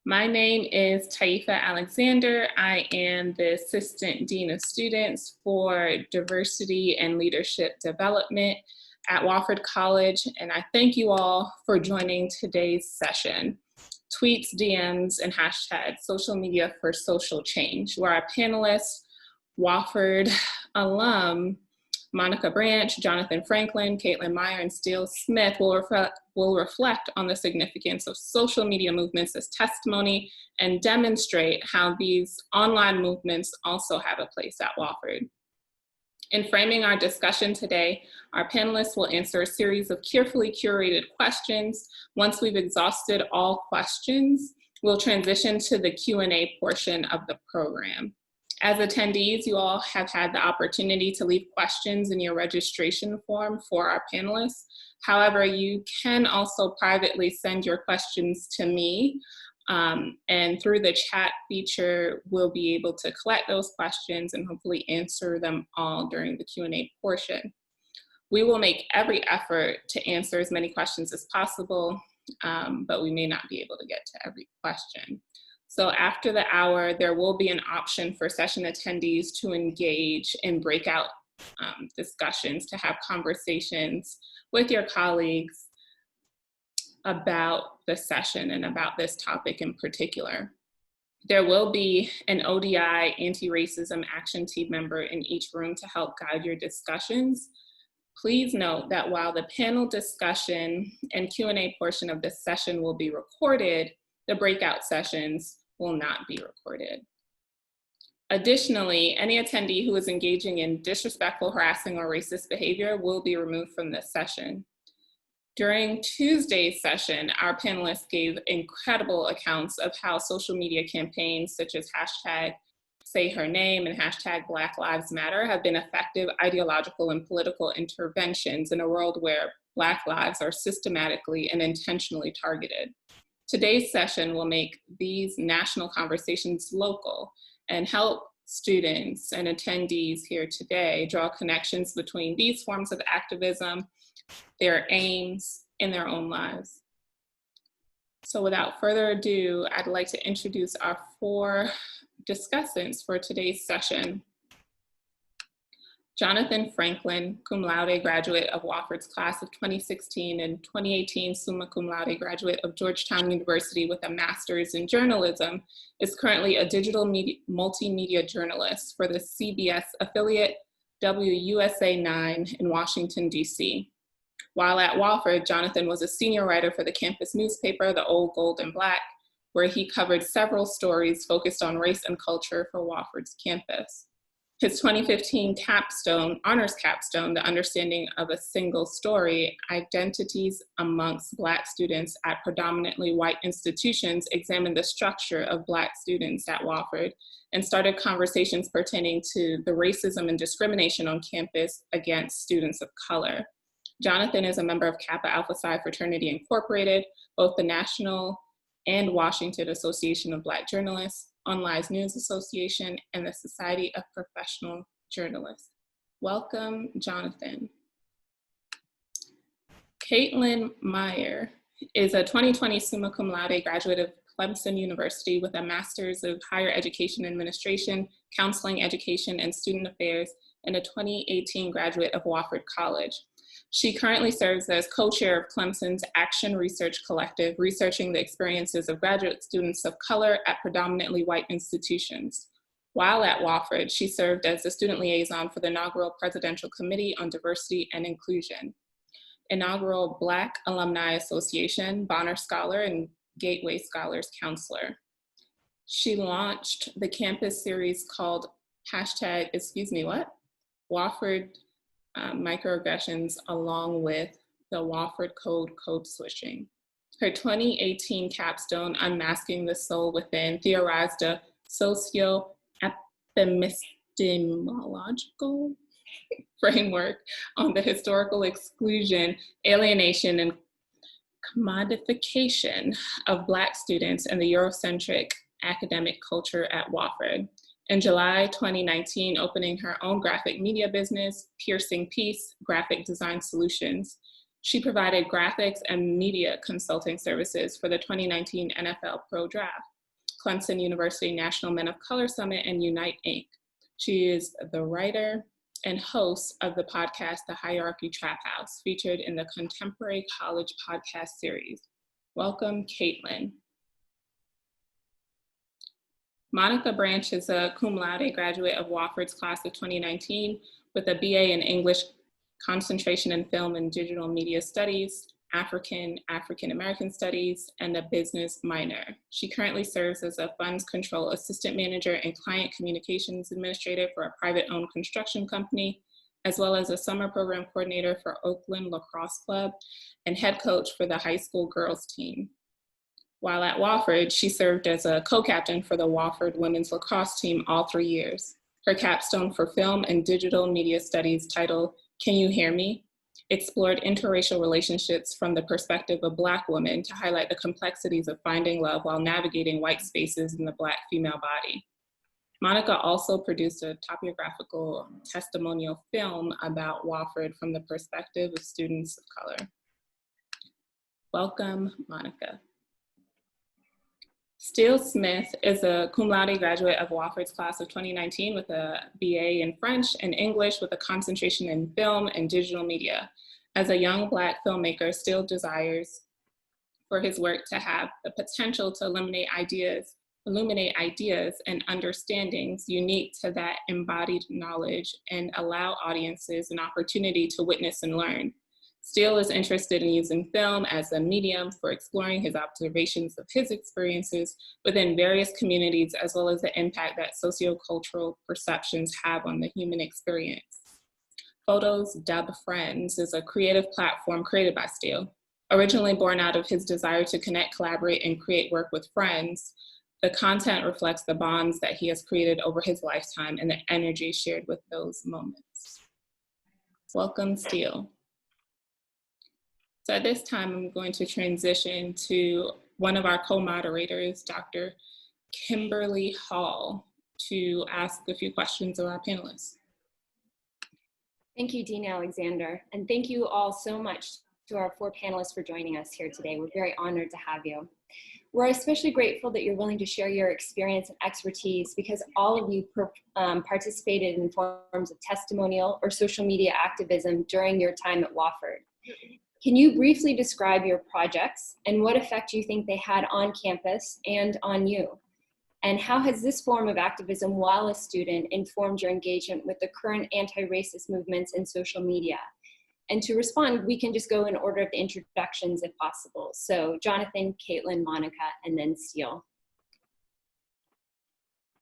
My name is Taifa Alexander. I am the Assistant Dean of Students for Diversity and Leadership Development at Wofford College, and I thank you all for joining today's session, Tweets, DMs, and Hashtag Social Media for Social Change, where our panelists, Wofford alum, Monica Branch, Jonathan Franklin, Caitlyn, Meyer, and Steele Smith will reflect on the significance of social media movements as testimony and demonstrate how these online movements also have a place at Wofford. In framing our discussion today, our panelists will answer a series of carefully curated questions. Once we've exhausted all questions, we'll transition to the Q&A portion of the program. As attendees, you all have had the opportunity to leave questions in your registration form for our panelists. However, you can also privately send your questions to me, and through the chat feature, we'll be able to collect those questions and hopefully answer them all during the Q&A portion. We will make every effort to answer as many questions as possible, but we may not be able to get to every question. So after the hour, there will be an option for session attendees to engage in breakout discussions, to have conversations with your colleagues about the session and about this topic in particular. There will be an ODI anti-racism action team member in each room to help guide your discussions. Please note that while the panel discussion and Q&A portion of this session will be recorded, the breakout sessions will not be recorded. Additionally, any attendee who is engaging in disrespectful, harassing, or racist behavior will be removed from this session. During Tuesday's session, our panelists gave incredible accounts of how social media campaigns such as hashtag Say Her Name and hashtag Black Lives Matter have been effective ideological and political interventions in a world where Black lives are systematically and intentionally targeted. Today's session will make these national conversations local and help students and attendees here today draw connections between these forms of activism, their aims, in their own lives. So without further ado, I'd like to introduce our four discussants for today's session. Jonathan Franklin, cum laude graduate of Wofford's class of 2016 and 2018 summa cum laude graduate of Georgetown University with a master's in journalism, is currently a digital multimedia journalist for the CBS affiliate WUSA 9 in Washington, DC. While at Wofford, Jonathan was a senior writer for the campus newspaper, The Old Gold and Black, where he covered several stories focused on race and culture for Wofford's campus. His 2015 capstone, honors capstone, The Understanding of a Single Story, Identities Amongst Black Students at Predominantly White Institutions, examined the structure of Black students at Wofford and started conversations pertaining to the racism and discrimination on campus against students of color. Jonathan is a member of Kappa Alpha Psi Fraternity Incorporated, both the National and Washington Association of Black Journalists, Online News Association, and the Society of Professional Journalists. Welcome, Jonathan. Caitlyn Meyer is a 2020 summa cum laude graduate of Clemson University with a Master's of Higher Education Administration, Counseling, Education, and Student Affairs, and a 2018 graduate of Wofford College. She currently serves as co-chair of Clemson's Action Research Collective, researching the experiences of graduate students of color at predominantly white institutions. While at Wofford, she served as the student liaison for the inaugural Presidential Committee on Diversity and Inclusion, inaugural Black Alumni Association, Bonner Scholar, and Gateway Scholars Counselor. She launched the campus series called hashtag, Wofford Microaggressions, along with the Wofford Code Switching. Her 2018 capstone, Unmasking the Soul Within, theorized a socio-epistemological framework on the historical exclusion, alienation, and commodification of Black students and the Eurocentric academic culture at Wofford. In July 2019, opening her own graphic media business, Piercing Peace Graphic Design Solutions, she provided graphics and media consulting services for the 2019 NFL Pro Draft. Clemson University National Men of Color Summit, and Unite Inc. She is the writer and host of the podcast, The Hierarchy Trap House, featured in the Contemporary College podcast series. Welcome, Caitlyn. Monica Branch is a cum laude graduate of Wofford's class of 2019 with a BA in English, concentration in film and digital media studies, African American studies, and a business minor. She currently serves as a funds control assistant manager and client communications administrator for a private-owned construction company, as well as a summer program coordinator for Oakland Lacrosse Club and head coach for the high school girls team. While at Wofford, she served as a co-captain for the Wofford women's lacrosse team all 3 years. Her capstone for film and digital media studies, titled Can You Hear Me?, explored interracial relationships from the perspective of Black women to highlight the complexities of finding love while navigating white spaces in the Black female body. Monica also produced a topographical testimonial film about Wofford from the perspective of students of color. Welcome, Monica. Steele Smith is a cum laude graduate of Wofford's class of 2019 with a BA in French and English with a concentration in film and digital media. As a young Black filmmaker, Steele desires for his work to have the potential to illuminate ideas and understandings unique to that embodied knowledge and allow audiences an opportunity to witness and learn. Steele is interested in using film as a medium for exploring his observations of his experiences within various communities, as well as the impact that sociocultural perceptions have on the human experience. Photos Dub Friends is a creative platform created by Steele. Originally born out of his desire to connect, collaborate, and create work with friends, the content reflects the bonds that he has created over his lifetime and the energy shared with those moments. Welcome, Steele. So at this time, I'm going to transition to one of our co-moderators, Dr. Kimberly Hall, to ask a few questions of our panelists. Thank you, Dean Alexander, and thank you all so much to our 4 panelists for joining us here today. We're very honored to have you. We're especially grateful that you're willing to share your experience and expertise because all of you participated in forms of testimonial or social media activism during your time at Wofford. Can you briefly describe your projects and what effect you think they had on campus and on you? And how has this form of activism while a student informed your engagement with the current anti-racist movements in social media? And to respond, we can just go in order of the introductions if possible. So Jonathan, Caitlyn, Monica, and then Steele.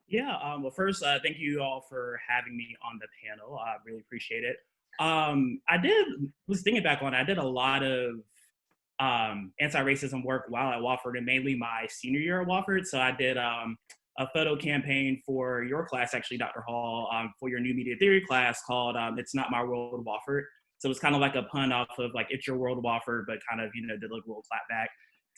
Yeah, well, first, thank you all for having me on the panel. I really appreciate it. Was thinking back on it, I did a lot of anti-racism work while at Wofford, and mainly my senior year at Wofford. So I did a photo campaign for your class, actually, Dr. Hall, for your new media theory class called It's Not My World, Wofford. So it was kind of like a pun off of like It's Your World, Wofford, but kind of, did like a little clap back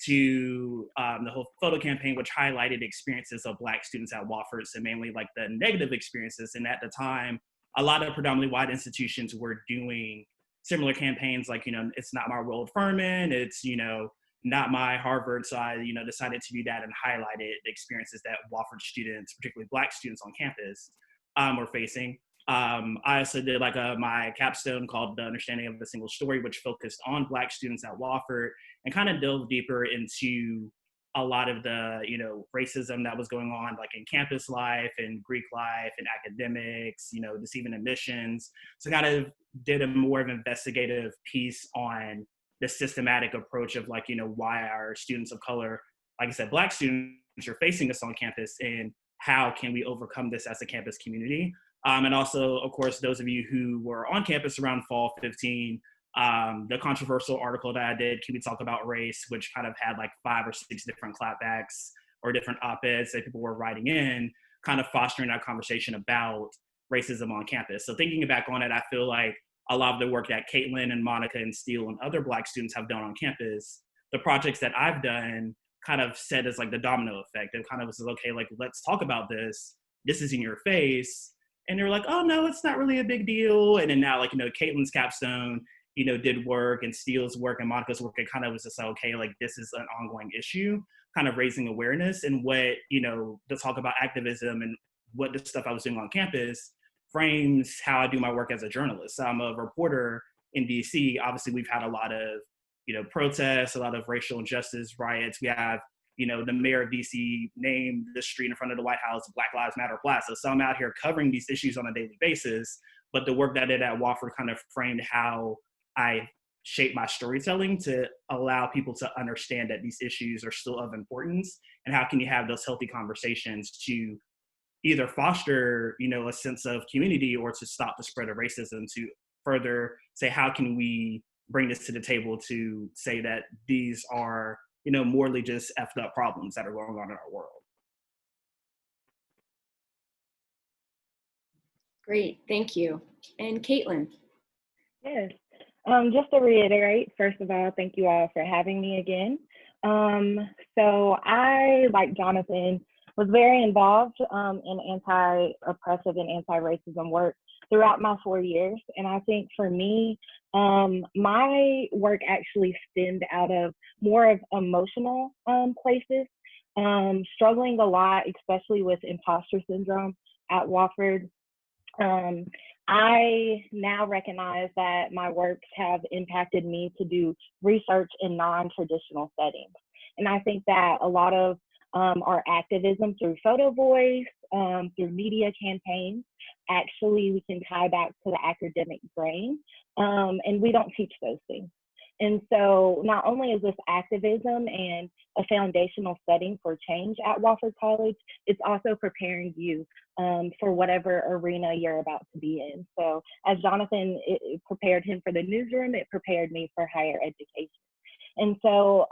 to the whole photo campaign, which highlighted experiences of Black students at Wofford. So mainly like the negative experiences. And at the time, a lot of predominantly white institutions were doing similar campaigns like, It's Not My World Furman, it's, Not My Harvard. So I, decided to do that and highlighted the experiences that Wofford students, particularly Black students on campus, were facing. I also did like my capstone called The Understanding of a Single Story, which focused on Black students at Wofford and kind of delved deeper into a lot of the, racism that was going on like in campus life and Greek life and academics, just even admissions. So kind of did a more of an investigative piece on the systematic approach of like, why our students of color, like I said, Black students are facing this on campus and how can we overcome this as a campus community. And also, of course, those of you who were on campus around fall 15, the controversial article that I did, Can We Talk About Race, which kind of had like 5 or 6 different clapbacks or different op-eds that people were writing in, kind of fostering that conversation about racism on campus. So thinking back on it, I feel like a lot of the work that Caitlyn and Monica and Steele and other Black students have done on campus, the projects that I've done kind of set as like the domino effect. It kind of was okay, like, let's talk about this. This is in your face. And they're like, oh no, it's not really a big deal. And then now like, Caitlyn's capstone, did work and Steele's work and Monica's work, it kind of was just like, okay, like this is an ongoing issue. kind of raising awareness, and what, the talk about activism and what the stuff I was doing on campus frames how I do my work as a journalist. So I'm a reporter in DC. Obviously, we've had a lot of, protests, a lot of racial injustice, riots. We have, the mayor of DC named the street in front of the White House Black Lives Matter Plaza. So I'm out here covering these issues on a daily basis. But the work that I did at Wofford kind of framed how I shape my storytelling to allow people to understand that these issues are still of importance, and how can you have those healthy conversations to either foster, a sense of community, or to stop the spread of racism, to further say, how can we bring this to the table to say that these are, morally just effed up problems that are going on in our world. Great, thank you. And Caitlyn. Yes. Just to reiterate, first of all, thank you all for having me again. So I, like Jonathan, was very involved in anti-oppressive and anti-racism work throughout my 4 years. And I think for me, my work actually stemmed out of more of emotional places, struggling a lot, especially with imposter syndrome at Wofford. I now recognize that my works have impacted me to do research in non-traditional settings. And I think that a lot of our activism through photo voice, through media campaigns, actually we can tie back to the academic brain, and we don't teach those things. And so not only is this activism and a foundational setting for change at Wofford College, it's also preparing you for whatever arena you're about to be in. So as Jonathan, it prepared him for the newsroom, it prepared me for higher education. And so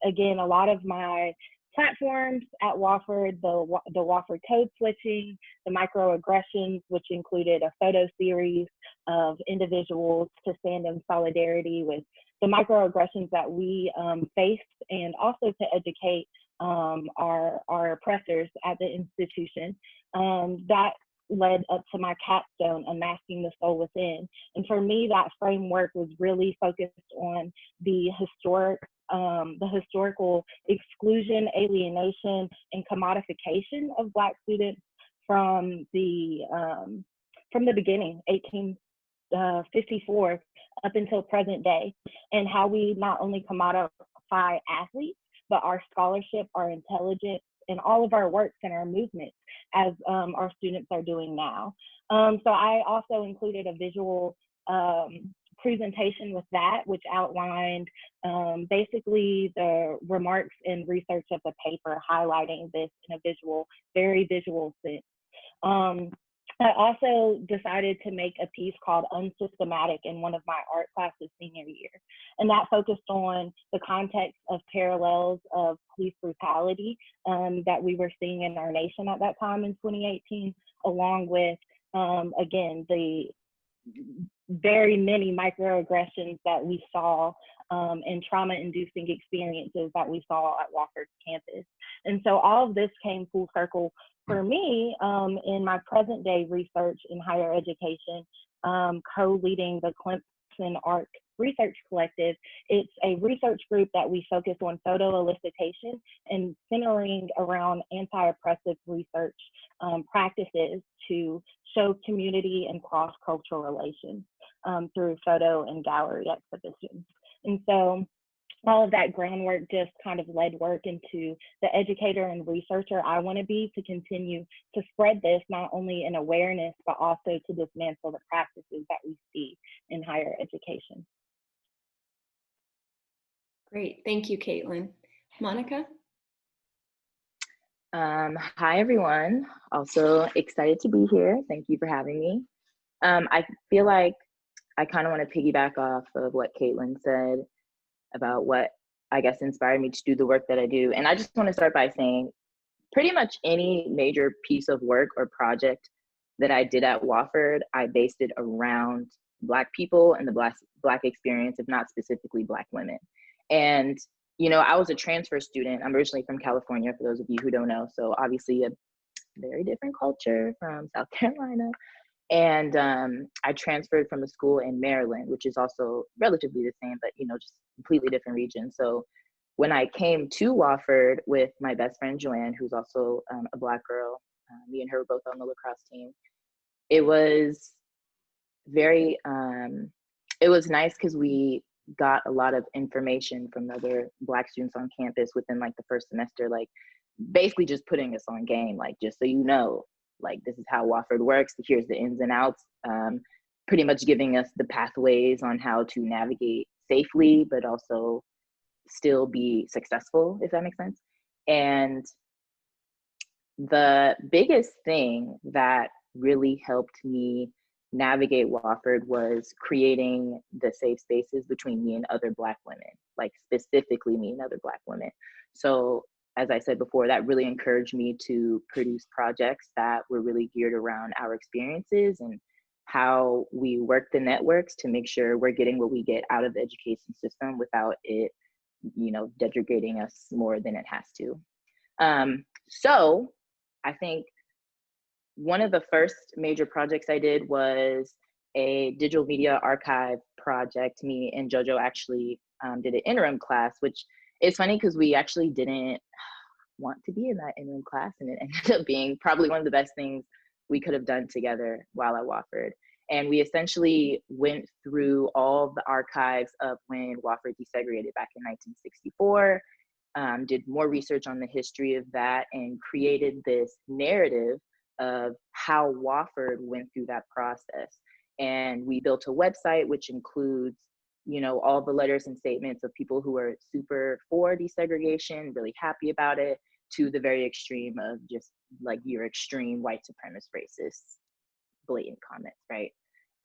again, a lot of my platforms at Wofford, the Wofford code switching, the microaggressions, which included a photo series of individuals to stand in solidarity with the microaggressions that we faced, and also to educate our oppressors at the institution. That led up to my capstone, Unmasking the Soul Within. And for me, that framework was really focused on the historical exclusion, alienation, and commodification of Black students from the beginning, 1854, up until present day, and how we not only commodify athletes, but our scholarship, our intelligence, and all of our works and our movements, as our students are doing now. So I also included a visual presentation with that, which outlined basically the remarks and research of the paper, highlighting this in a very visual sense. I also decided to make a piece called Unsystematic in one of my art classes senior year. And that focused on the context of parallels of police brutality that we were seeing in our nation at that time in 2018, along with, again, the very many microaggressions that we saw and trauma-inducing experiences that we saw at Wofford's campus. And so all of this came full circle for me in my present day research in higher education, co-leading the Clemson ARC Research Collective. It's a research group that we focus on photo elicitation and centering around anti-oppressive research practices to show community and cross-cultural relations through photo and gallery exhibitions. And so all of that groundwork just kind of led work into the educator and researcher I want to be, to continue to spread this, not only in awareness, but also to dismantle the practices that we see in higher education. Great, thank you, Caitlyn. Monica? Hi, everyone. Also excited to be here. Thank you for having me. I feel like I kind of want to piggyback off of what Caitlyn said about what I guess inspired me to do the work that I do. And I just want to start by saying pretty much any major piece of work or project that I did at Wofford, I based it around Black people and the Black experience, if not specifically Black women. And, you know, I was a transfer student. I'm originally from California, for those of you who don't know. So obviously a very different culture from South Carolina. And I transferred from a school in Maryland, which is also relatively the same, but, you know, just completely different region. So when I came to Wofford with my best friend Joanne, who's also a Black girl, me and her were both on the lacrosse team. It was very, it was nice because we got a lot of information from the other Black students on campus within like the first semester, like basically just putting us on game, like just so you know, like this is how Wofford works, here's the ins and outs, pretty much giving us the pathways on how to navigate safely, but also still be successful, if that makes sense. And the biggest thing that really helped me navigate Wofford was creating the safe spaces between me and other Black women, like specifically me and other Black women. So as I said before, that really encouraged me to produce projects that were really geared around our experiences and how we work the networks to make sure we're getting what we get out of the education system without it, you know, degrading us more than it has to. So I think one of the first major projects I did was a digital media archive project. Me and JoJo actually did an interim class, which is funny because we actually didn't want to be in that interim class, and it ended up being probably one of the best things we could have done together while at Wofford. And we essentially went through all the archives of when Wofford desegregated back in 1964, did more research on the history of that, and created this narrative of how Wofford went through that process. And we built a website which includes, you know, all the letters and statements of people who are super for desegregation, really happy about it, to the very extreme of just like your extreme white supremacist racist blatant comments, right?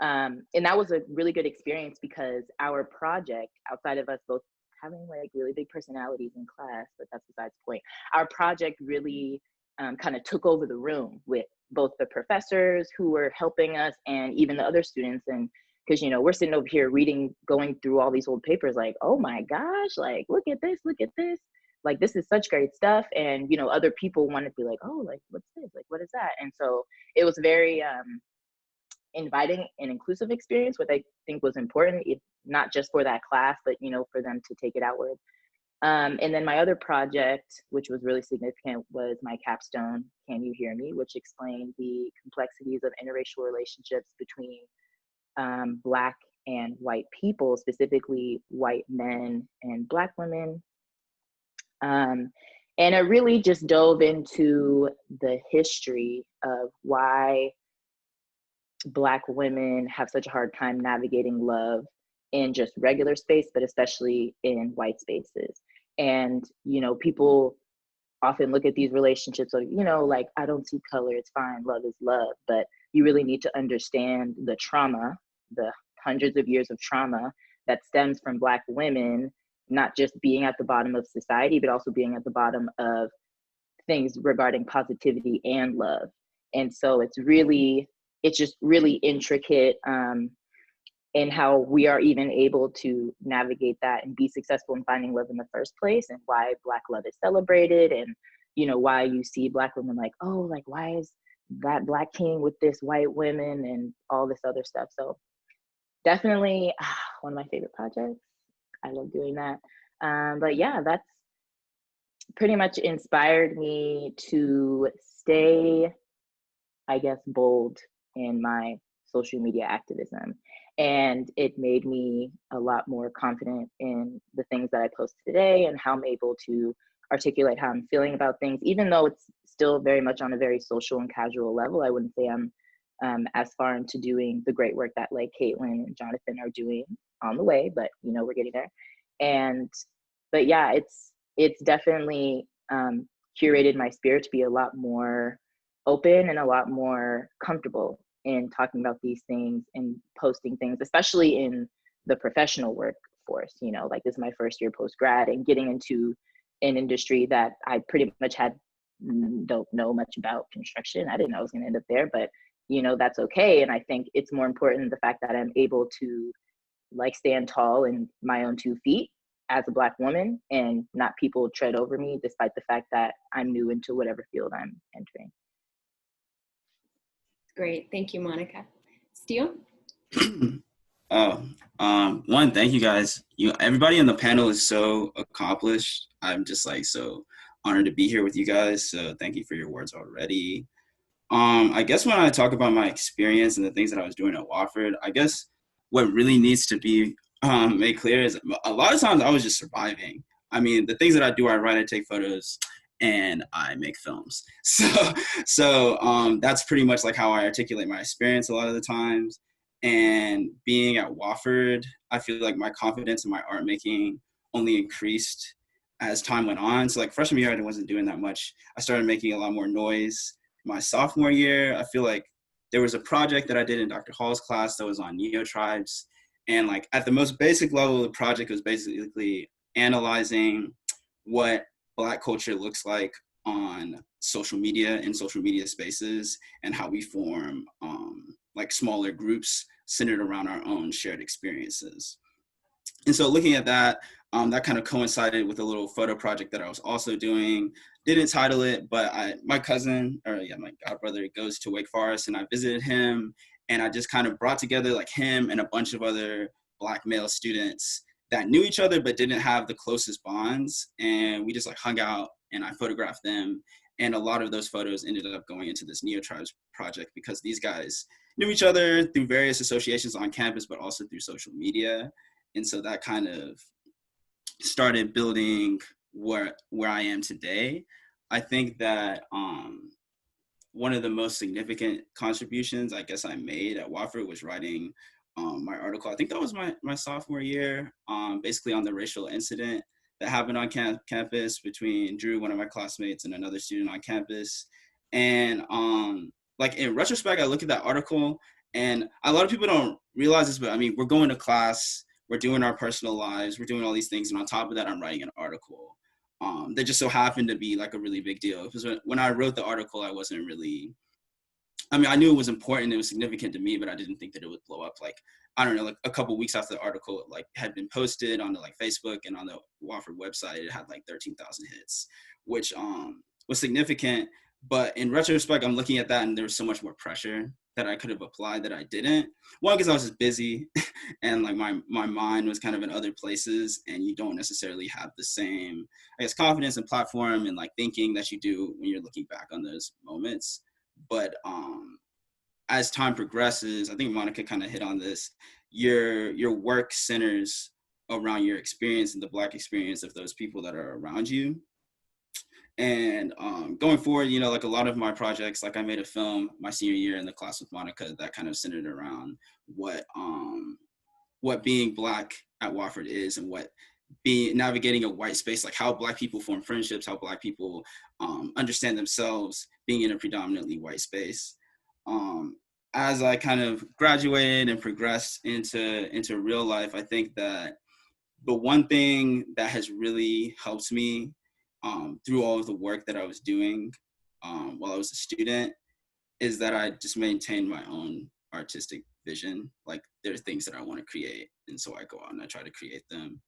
And that was a really good experience because our project, outside of us both having like really big personalities in class, but that's besides the point, our project really kind of took over the room with both the professors who were helping us and even the other students. And because, you know, we're sitting over here reading, going through all these old papers like, oh my gosh, like, look at this, like, this is such great stuff. And, you know, other people wanted to be like, oh, like, what's this? Like, what is that? And so it was very inviting and inclusive experience, what I think was important, if not just for that class, but, you know, for them to take it outward. And then my other project, which was really significant, was my capstone, Can You Hear Me?, which explained the complexities of interracial relationships between Black and white people, specifically white men and Black women. And it really just dove into the history of why Black women have such a hard time navigating love in just regular space, but especially in white spaces. And, you know, people often look at these relationships like, you know, like, I don't see color, it's fine, love is love. But you really need to understand the trauma, the hundreds of years of trauma that stems from Black women, not just being at the bottom of society, but also being at the bottom of things regarding positivity and love. And so it's just really intricate in how we are even able to navigate that and be successful in finding love in the first place, and why Black love is celebrated, and, you know, why you see Black women like, oh, like, why is that Black king with this white women and all this other stuff. So definitely one of my favorite projects. I love doing that. But yeah, that's pretty much inspired me to stay, I guess, bold in my social media activism. And it made me a lot more confident in the things that I post today and how I'm able to articulate how I'm feeling about things, even though it's still very much on a very social and casual level. I wouldn't say I'm as far into doing the great work that like Caitlyn and Jonathan are doing, on the way, but, you know, we're getting there. But yeah, it's definitely curated my spirit to be a lot more open and a lot more comfortable in talking about these things and posting things, especially in the professional workforce. You know, like, this is my first year post-grad and getting into an industry that I pretty much don't know much about construction. I didn't know I was going to end up there, but, you know, that's okay. And I think it's more important the fact that I'm able to, like, stand tall in my own 2 feet as a Black woman and not people tread over me, despite the fact that I'm new into whatever field I'm entering. Great, thank you, Monica. Steele? Oh, one, thank you guys. Everybody on the panel is so accomplished. I'm just like so honored to be here with you guys. So thank you for your words already. I guess when I talk about my experience and the things that I was doing at Wofford, I guess what really needs to be made clear is a lot of times I was just surviving. I mean, the things that I do, I write, I take photos, and I make films. So that's pretty much like how I articulate my experience a lot of the times. And being at Wofford, I feel like my confidence in my art making only increased as time went on. So like freshman year, I wasn't doing that much. I started making a lot more noise. My sophomore year, I feel like there was a project that I did in Dr. Hall's class that was on neo-tribes. And like at the most basic level, the project was basically analyzing what Black culture looks like on social media and social media spaces, and how we form like smaller groups centered around our own shared experiences. And so looking at that, that kind of coincided with a little photo project that I was also doing. Didn't title it, but my cousin, or yeah, my godbrother goes to Wake Forest, and I visited him, and I just kind of brought together like him and a bunch of other Black male students that knew each other but didn't have the closest bonds. And we just like hung out, and I photographed them. And a lot of those photos ended up going into this Neo Tribes project because these guys knew each other through various associations on campus, but also through social media. And so that kind of started building where I am today. I think that one of the most significant contributions I guess I made at Wofford was writing my article. I think that was my sophomore year, basically on the racial incident that happened on campus between Drew, one of my classmates, and another student on campus. And like in retrospect, I look at that article, and a lot of people don't realize this, but I mean, we're going to class, we're doing our personal lives, we're doing all these things, and on top of that, I'm writing an article that just so happened to be like a really big deal. Because when I wrote the article, I wasn't really, I mean, I knew it was important, it was significant to me, but I didn't think that it would blow up. Like, I don't know, like a couple weeks after the article like had been posted on the like Facebook and on the Wofford website, it had like 13,000 hits, which was significant. But in retrospect, I'm looking at that, and there was so much more pressure that I could have applied that I didn't. One, because I was just busy and like my mind was kind of in other places, and you don't necessarily have the same, I guess, confidence and platform and like thinking that you do when you're looking back on those moments. But as time progresses, I think Monica kind of hit on this, your work centers around your experience and the Black experience of those people that are around you. And going forward, you know, like a lot of my projects, like I made a film my senior year in the class with Monica that kind of centered around what being Black at Wofford is, and what being navigating a white space, like how Black people form friendships, how Black people understand themselves being in a predominantly white space. As I kind of graduated and progressed into real life, I think that the one thing that has really helped me through all of the work that I was doing while I was a student is that I just maintained my own artistic vision. Like, there are things that I want to create, and so I go out and I try to create them.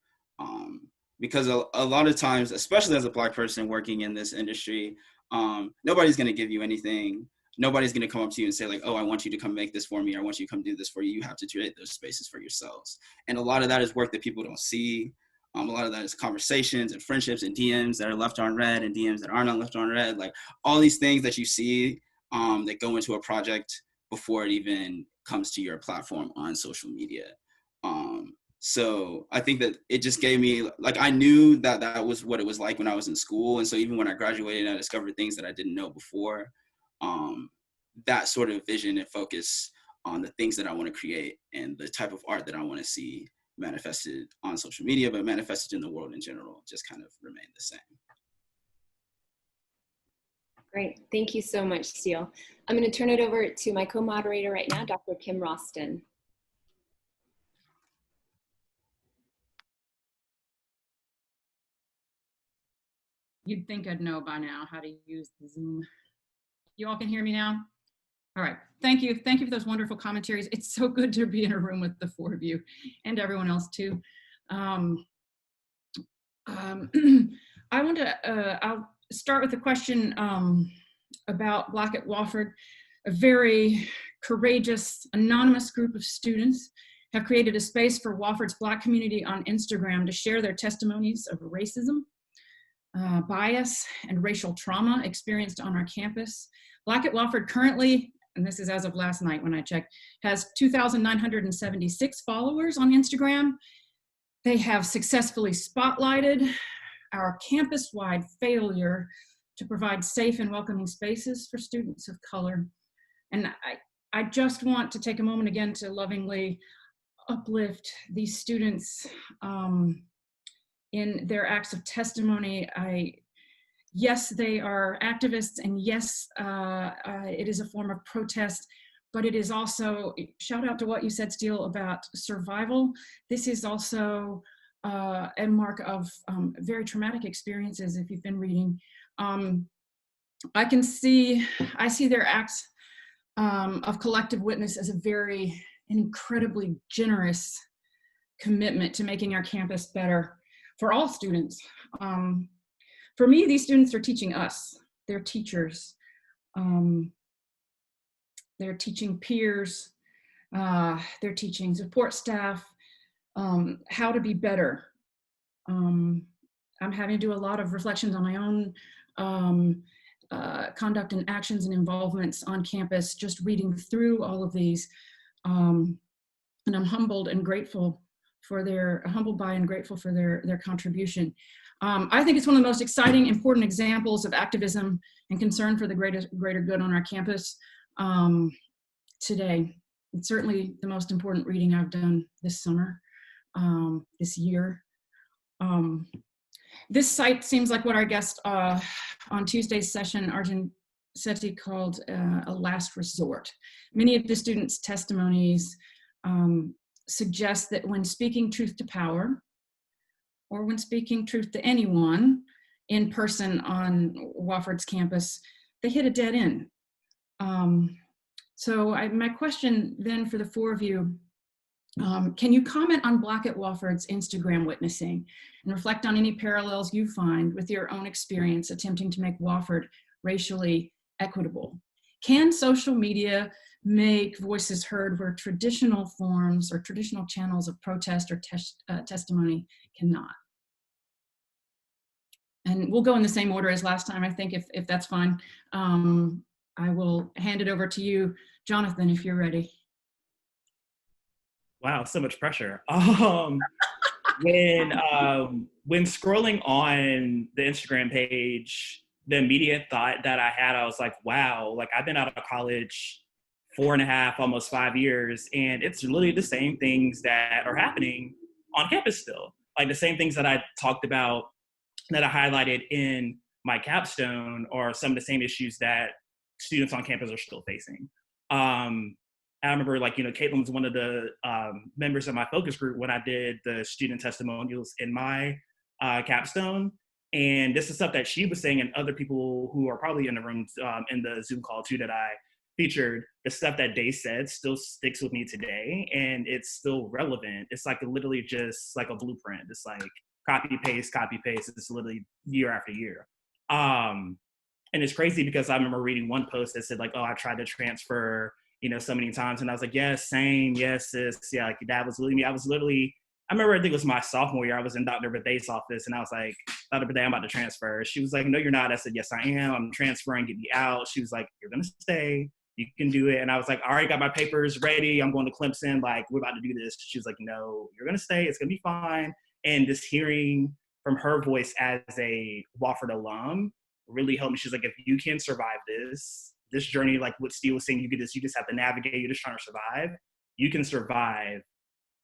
Because a lot of times, especially as a Black person working in this industry, nobody's going to give you anything. Nobody's going to come up to you and say like, oh, I want you to come make this for me, or I want you to come do this for you. You have to create those spaces for yourselves. And a lot of that is work that people don't see. A lot of that is conversations and friendships and DMs that are left unread and DMs that are not left unread. Like all these things that you see that go into a project before it even comes to your platform on social media. So I think that it just gave me, like, I knew that that was what it was like when I was in school. And so even when I graduated, I discovered things that I didn't know before. That sort of vision and focus on the things that I want to create and the type of art that I want to see manifested on social media, but manifested in the world in general, just kind of remained the same. Great, thank you so much, Steele. I'm going to turn it over to my co-moderator right now, Dr. Kim Roston. You'd think I'd know by now how to use the Zoom. You all can hear me now? All right, thank you. Thank you for those wonderful commentaries. It's so good to be in a room with the four of you and everyone else too. I want to, I'll start with a question about Black at Wofford, a very courageous, anonymous group of students have created a space for Wofford's Black community on Instagram to share their testimonies of racism, bias, and racial trauma experienced on our campus. Black at Wofford currently, and this is as of last night when I checked, has 2,976 followers on Instagram. They have successfully spotlighted our campus-wide failure to provide safe and welcoming spaces for students of color. And I just want to take a moment again to lovingly uplift these students in their acts of testimony. Yes, they are activists, and yes, it is a form of protest, but it is also, shout out to what you said, Steele, about survival. This is also a mark of very traumatic experiences, if you've been reading. I see their acts of collective witness as an incredibly generous commitment to making our campus better for all students. For me, these students are teaching us, they're teachers, they're teaching peers, they're teaching support staff how to be better. I'm having to do a lot of reflections on my own conduct and actions and involvements on campus, just reading through all of these. And I'm humbled by and grateful for their contribution. I think it's one of the most exciting, important examples of activism and concern for the greater good on our campus today. It's certainly the most important reading I've done this summer, this year. This site seems like what our guest on Tuesday's session, Arjun Sethi, called a last resort. Many of the students' testimonies suggest that when speaking truth to power, or when speaking truth to anyone in person on Wofford's campus, they hit a dead end. So my question then for the four of you, can you comment on Black at Wofford's Instagram witnessing and reflect on any parallels you find with your own experience attempting to make Wofford racially equitable? Can social media make voices heard where traditional forms or traditional channels of protest or testimony cannot? And we'll go in the same order as last time, I think, if that's fine. I will hand it over to you, Jonathan, if you're ready. Wow, so much pressure. When scrolling on the Instagram page, the immediate thought that I had, I was like, wow, like I've been out of college 4.5, almost 5 years, and it's literally the same things that are happening on campus still. Like the same things that I talked about, that I highlighted in my capstone, are some of the same issues that students on campus are still facing. I remember, like, Caitlyn was one of the members of my focus group when I did the student testimonials in my capstone. And this is stuff that she was saying, and other people who are probably in the room in the Zoom call too that I featured, the stuff that they said still sticks with me today, and it's still relevant. It's like literally just like a blueprint. It's like copy, paste. It's literally year after year. And it's crazy because I remember reading one post that said like, oh, I tried to transfer, so many times. And I was like, yes, same, yes, sis. Yeah, like that was literally me. I remember, I think it was my sophomore year, I was in Dr. Bathe's office, and I was like, Dr. Bathe, I'm about to transfer. She was like, no, you're not. I said, yes, I am. I'm transferring, get me out. She was like, you're going to stay. You can do it. And I was like, all right, got my papers ready. I'm going to Clemson. Like, we're about to do this. She was like, no, you're going to stay. It's going to be fine. And just hearing from her voice as a Wofford alum really helped me. She's like, if you can survive this journey, like what Steve was saying, you just have to navigate. You're just trying to survive. You can survive,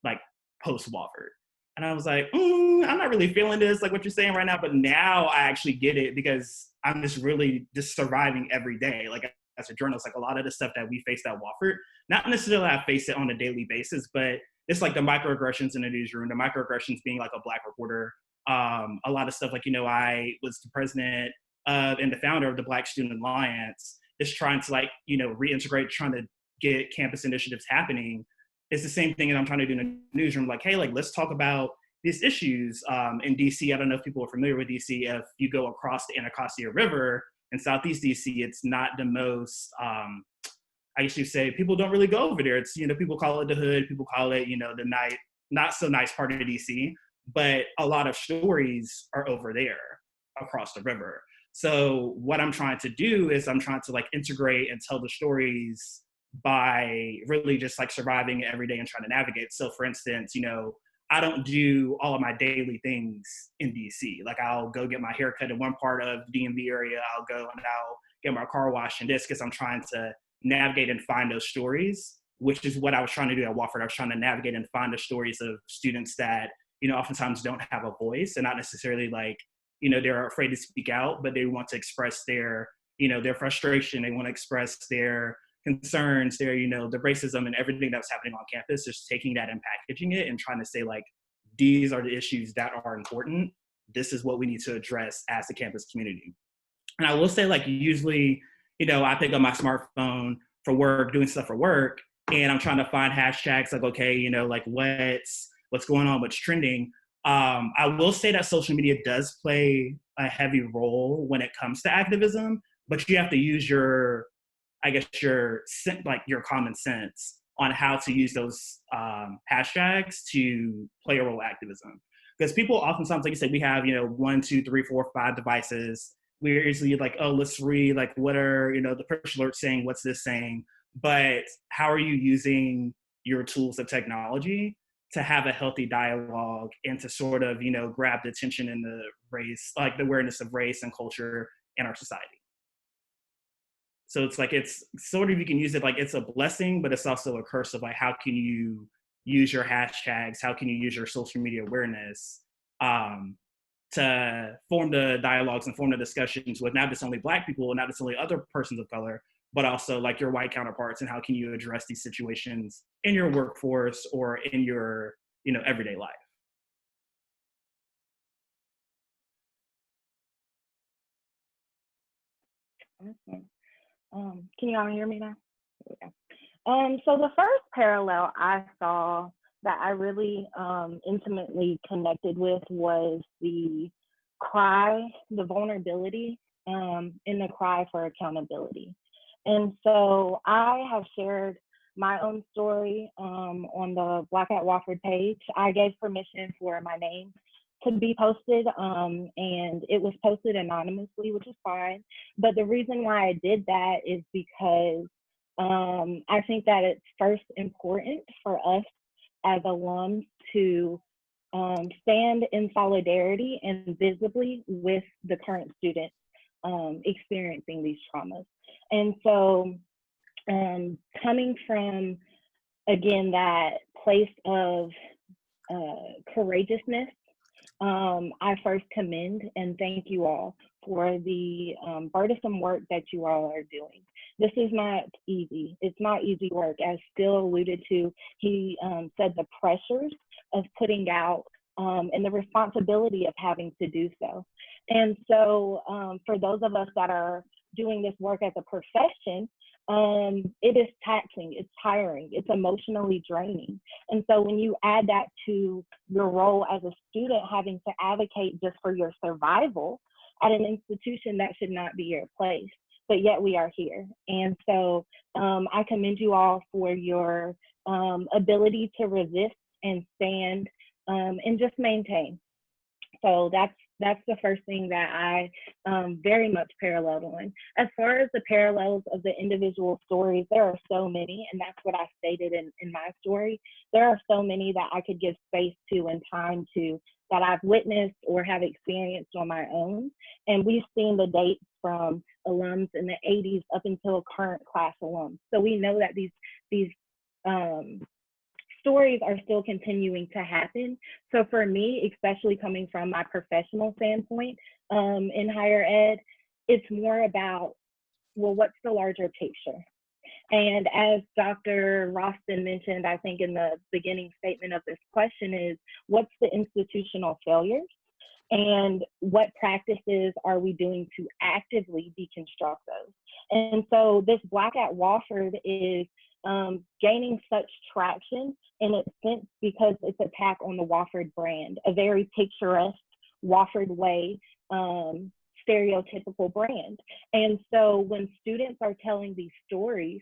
like, post Wofford. And I was like, I'm not really feeling this, like what you're saying right now. But now I actually get it, because I'm just really just surviving every day. Like, as a journalist, like a lot of the stuff that we faced at Wofford, not necessarily I face it on a daily basis, but it's like the microaggressions in the newsroom, the microaggressions being like a Black reporter. A lot of stuff like, I was the president and the founder of the Black Student Alliance, is trying to reintegrate, trying to get campus initiatives happening. It's the same thing that I'm trying to do in the newsroom. Like, hey, like, let's talk about these issues in DC. I don't know if people are familiar with DC. If you go across the Anacostia River in Southeast DC, it's not the most I guess you say, people don't really go over there. It's, you know, people call it the hood, people call it, you know, the not so nice part of DC, but a lot of stories are over there across the river. So what I'm trying to do is I'm trying to like integrate and tell the stories by really just like surviving every day and trying to navigate. So for instance, you know, I don't do all of my daily things in DC. Like I'll go get my hair cut in one part of the DMV area. I'll go and I'll get my car washed and this, because I'm trying to navigate and find those stories, which is what I was trying to do at Wofford. I was trying to navigate and find the stories of students that, you know, oftentimes don't have a voice and not necessarily like, you know, they're afraid to speak out, but they want to express their, you know, their frustration. They want to express their concerns, their, you know, the racism and everything that's happening on campus, just taking that and packaging it and trying to say like, these are the issues that are important. This is what we need to address as a campus community. And I will say like, usually, you know, I pick up my smartphone for work, doing stuff for work, and I'm trying to find hashtags like, okay, you know, like what's going on, what's trending. I will say that social media does play a heavy role when it comes to activism, but you have to use your, I guess, your common sense on how to use those hashtags to play a role in activism. Because people oftentimes, like you said, we have, you know, 1, 2, 3, 4, 5 devices. We're easily like, oh, let's read, like, what are, you know, the push alert saying, what's this saying? But how are you using your tools of technology to have a healthy dialogue and to sort of, you know, grab the attention and the race, like the awareness of race and culture in our society? So it's like, it's sort of, you can use it like it's a blessing, but it's also a curse of like, how can you use your hashtags? How can you use your social media awareness to form the dialogues and form the discussions with not just only Black people, not just only other persons of color, but also like your white counterparts, and how can you address these situations in your workforce or in your, you know, everyday life? Awesome. Can you all hear me now? Yeah. So the first parallel I saw that I really intimately connected with was the cry, the vulnerability in the cry for accountability. And so I have shared my own story on the Black at Wofford page. I gave permission for my name to be posted, and it was posted anonymously, which is fine. But the reason why I did that is because I think that it's first important for us as alums to stand in solidarity and visibly with the current students experiencing these traumas. And so coming from, again, that place of courageousness, I first commend and thank you all for the burdensome work that you all are doing. This is not easy. It's not easy work. As Phil alluded to, he said the pressures of putting out and the responsibility of having to do so. And so for those of us that are doing this work as a profession, it is taxing, it's tiring, it's emotionally draining. And so when you add that to your role as a student, having to advocate just for your survival at an institution, that should not be your place, but yet we are here. And so I commend you all for your ability to resist and stand and just maintain. So that's the first thing that I very much paralleled on. As far as the parallels of the individual stories, there are so many, and that's what I stated in my story. There are so many that I could give space to and time to that I've witnessed or have experienced on my own. And we've seen the dates from alums in the 80s up until current class alums. So we know that these stories are still continuing to happen. So for me, especially coming from my professional standpoint in higher ed, it's more about, well, what's the larger picture? And as Dr. Roston mentioned, I think in the beginning statement of this question is, what's the institutional failures? And what practices are we doing to actively deconstruct those? And so this Black at Wofford is gaining such traction in its sense because it's a attack on the Wofford brand, a very picturesque Wofford way, stereotypical brand. And so when students are telling these stories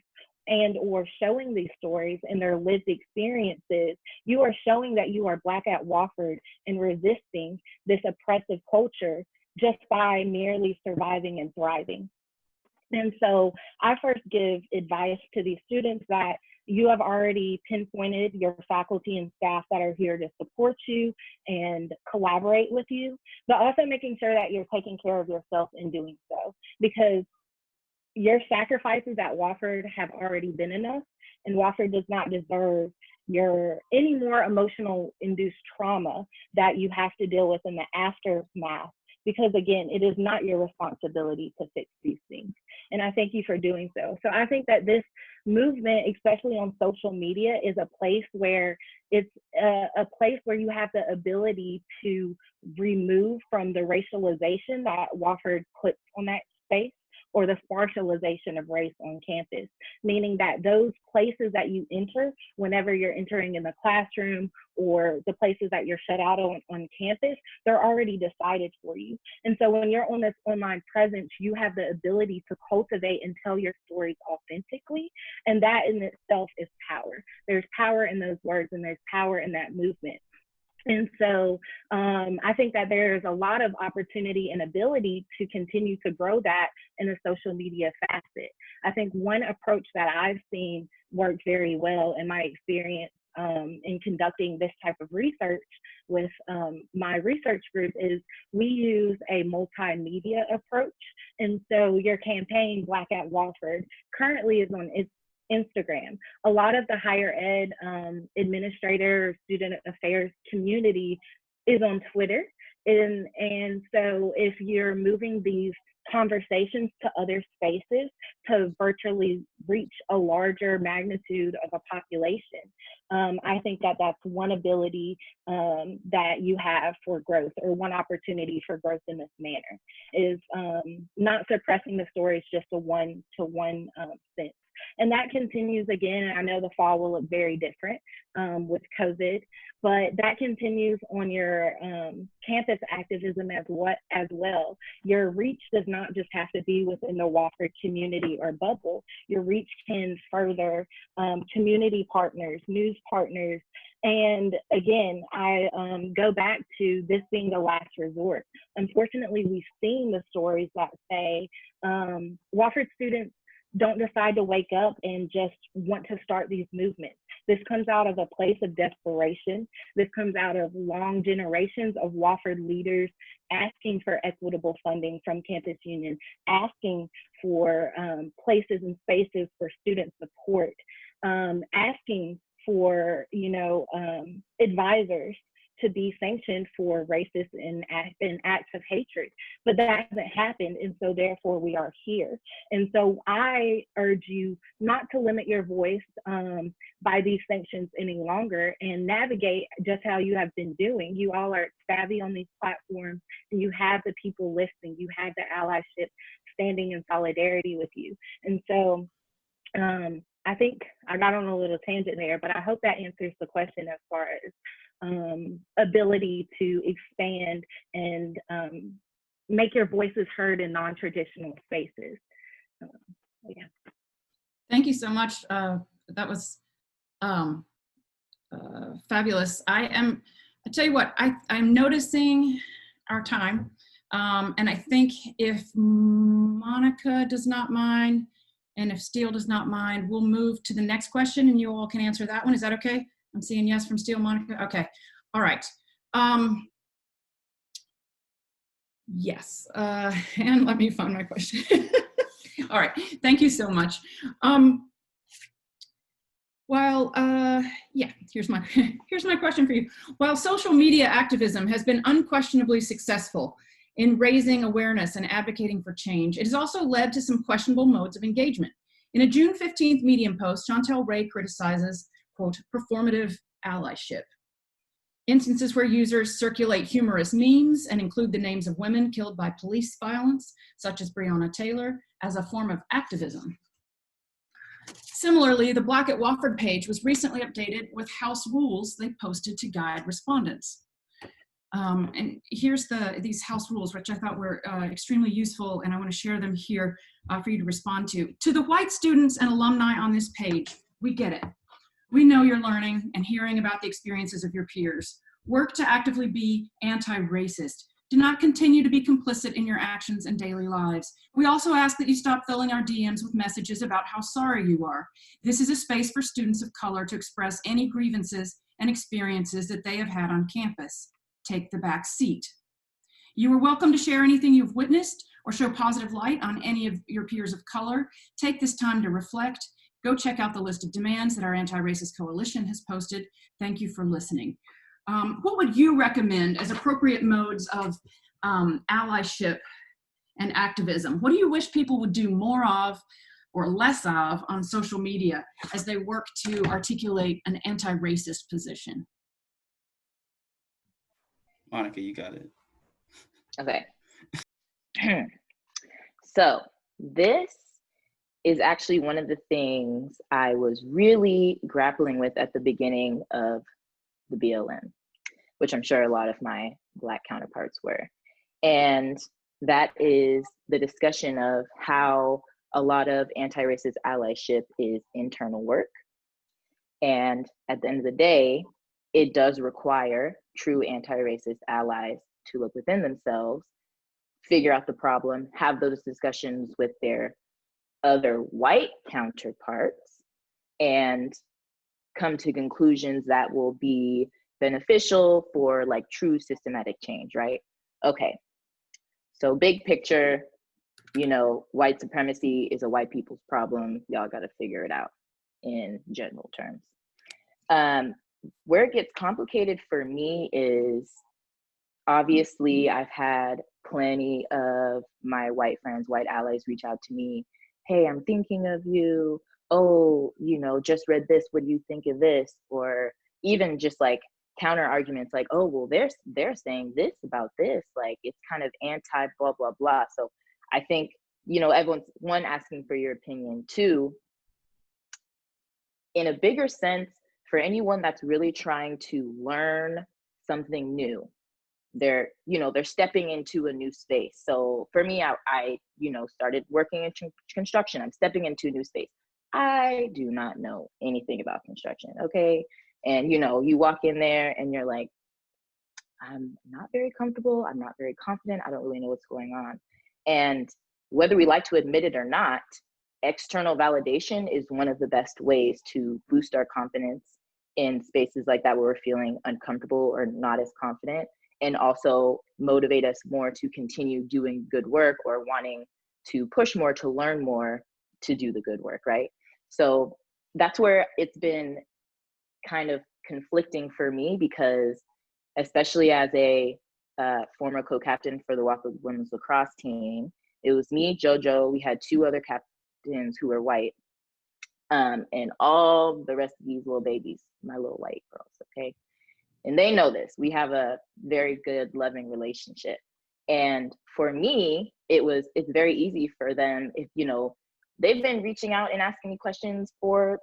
and or showing these stories and their lived experiences, you are showing that you are Black at Wofford and resisting this oppressive culture just by merely surviving and thriving. And so I first give advice to these students that you have already pinpointed your faculty and staff that are here to support you and collaborate with you, but also making sure that you're taking care of yourself in doing so, because your sacrifices at Wofford have already been enough, and Wofford does not deserve any more emotional induced trauma that you have to deal with in the aftermath, because again, it is not your responsibility to fix these things. And I thank you for doing so. So I think that this movement, especially on social media, is a place where it's a place where you have the ability to remove from the racialization that Wofford puts on that space, or the partialization of race on campus, meaning that those places that you enter whenever you're entering in the classroom or the places that you're shut out on campus, they're already decided for you. And so when you're on this online presence, you have the ability to cultivate and tell your stories authentically. And that in itself is power. There's power in those words, and there's power in that movement. And so I think that there's a lot of opportunity and ability to continue to grow that in the social media facet. I think one approach that I've seen work very well in my experience in conducting this type of research with my research group is we use a multimedia approach. And so your campaign, Black at Wofford, currently is on Instagram. A lot of the higher ed administrator, student affairs community is on Twitter. And so if you're moving these conversations to other spaces to virtually reach a larger magnitude of a population, I think that that's one ability that you have for growth, or one opportunity for growth in this manner, is not suppressing the stories just a one-to-one sense. And that continues again. I know the fall will look very different with COVID, but that continues on your campus activism as well. Your reach does not just have to be within the Wofford community or bubble. Your reach can further community partners, news partners. And again, I go back to this being the last resort. Unfortunately, we've seen the stories that say Wofford students don't decide to wake up and just want to start these movements. This comes out of a place of desperation. This comes out of long generations of Wofford leaders asking for equitable funding from Campus Union, asking for places and spaces for student support, asking for, advisors to be sanctioned for racist and acts of hatred. But that hasn't happened, and so therefore we are here. And so I urge you not to limit your voice by these sanctions any longer, and navigate just how you have been doing. You all are savvy on these platforms, and you have the people listening. You have the allyship standing in solidarity with you. And so I think I got on a little tangent there, but I hope that answers the question as far as ability to expand and make your voices heard in non-traditional spaces. Yeah. Thank you so much. That was fabulous. I tell you what, I'm noticing our time. And I think if Monica does not mind, and if Steele does not mind, we'll move to the next question and you all can answer that one. Is that okay? I'm seeing yes from Steele, Monica. Okay. All right. Yes. And let me find my question. All right. Thank you so much. Here's my question for you. While social media activism has been unquestionably successful in raising awareness and advocating for change, it has also led to some questionable modes of engagement. In a June 15th Medium post, Chantel Ray criticizes, quote, performative allyship. Instances where users circulate humorous memes and include the names of women killed by police violence, such as Breonna Taylor, as a form of activism. Similarly, the Black at Wofford page was recently updated with house rules they posted to guide respondents. And here's these house rules, which I thought were extremely useful, and I want to share them here for you to respond to. To the white students and alumni on this page, we get it. We know you're learning and hearing about the experiences of your peers. Work to actively be anti-racist. Do not continue to be complicit in your actions and daily lives. We also ask that you stop filling our DMs with messages about how sorry you are. This is a space for students of color to express any grievances and experiences that they have had on campus. Take the back seat. You are welcome to share anything you've witnessed or show positive light on any of your peers of color. Take this time to reflect. Go check out the list of demands that our Anti-Racist Coalition has posted. Thank you for listening. What would you recommend as appropriate modes of allyship and activism? What do you wish people would do more of or less of on social media as they work to articulate an anti-racist position? Monica, you got it. Okay. So this is actually one of the things I was really grappling with at the beginning of the BLM, which I'm sure a lot of my Black counterparts were. And that is the discussion of how a lot of anti-racist allyship is internal work. And at the end of the day, it does require true anti-racist allies to look within themselves, figure out the problem, have those discussions with their other white counterparts, and come to conclusions that will be beneficial for like true systematic change, right? Okay, so big picture, you know, white supremacy is a white people's problem. Y'all gotta figure it out in general terms. Where it gets complicated for me is, obviously I've had plenty of my white friends, white allies reach out to me. Hey, I'm thinking of you. Oh, you know, just read this. What do you think of this? Or even just like counter arguments like, oh, well, they're saying this about this. Like, it's kind of anti blah, blah, blah. So I think, you know, everyone's, one, asking for your opinion. Two, in a bigger sense, for anyone that's really trying to learn something new, they're stepping into a new space. So for me, I started working in construction. I'm stepping into a new space. I do not know anything about construction, okay? And you walk in there and you're like, I'm not very comfortable, I'm not very confident, I don't really know what's going on. And whether we like to admit it or not, external validation is one of the best ways to boost our confidence in spaces like that where we're feeling uncomfortable or not as confident, and also motivate us more to continue doing good work or wanting to push more, to learn more, to do the good work, right? So that's where it's been kind of conflicting for me, because especially as a former co-captain for the Wofford women's lacrosse team, it was me, JoJo, we had two other captains who were white, and all the rest of these little babies, my little white girls, okay? And they know this. We have a very good, loving relationship. And for me, it's very easy for them if, they've been reaching out and asking me questions for,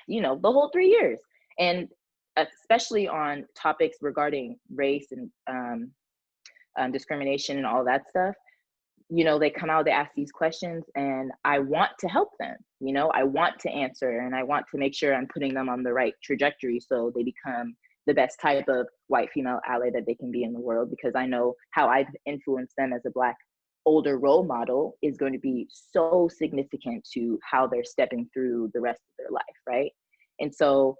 the whole 3 years. And especially on topics regarding race and discrimination and all that stuff, they come out, they ask these questions, and I want to help them. I want to answer, and I want to make sure I'm putting them on the right trajectory so they become the best type of white female ally that they can be in the world, because I know how I've influenced them as a Black older role model is going to be so significant to how they're stepping through the rest of their life, right? And so,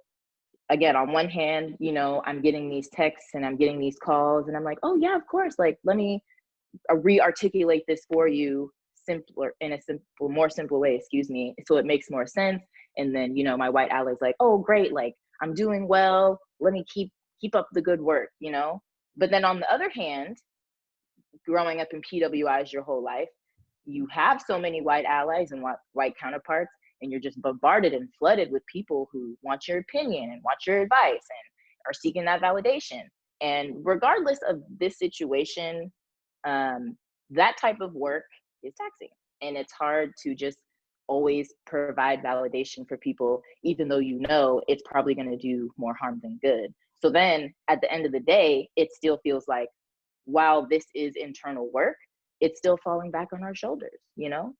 again, on one hand, I'm getting these texts and I'm getting these calls, and I'm like, oh yeah, of course, like, let me re-articulate this for you more simple way, so it makes more sense. And then, my white ally's like, oh great, like, I'm doing well, let me keep up the good work, But then on the other hand, growing up in PWIs your whole life, you have so many white allies and white counterparts, and you're just bombarded and flooded with people who want your opinion and want your advice and are seeking that validation. And regardless of this situation, that type of work is taxing, and it's hard to just always provide validation for people, even though it's probably going to do more harm than good. So then at the end of the day, it still feels like, while this is internal work, it's still falling back on our shoulders, you know?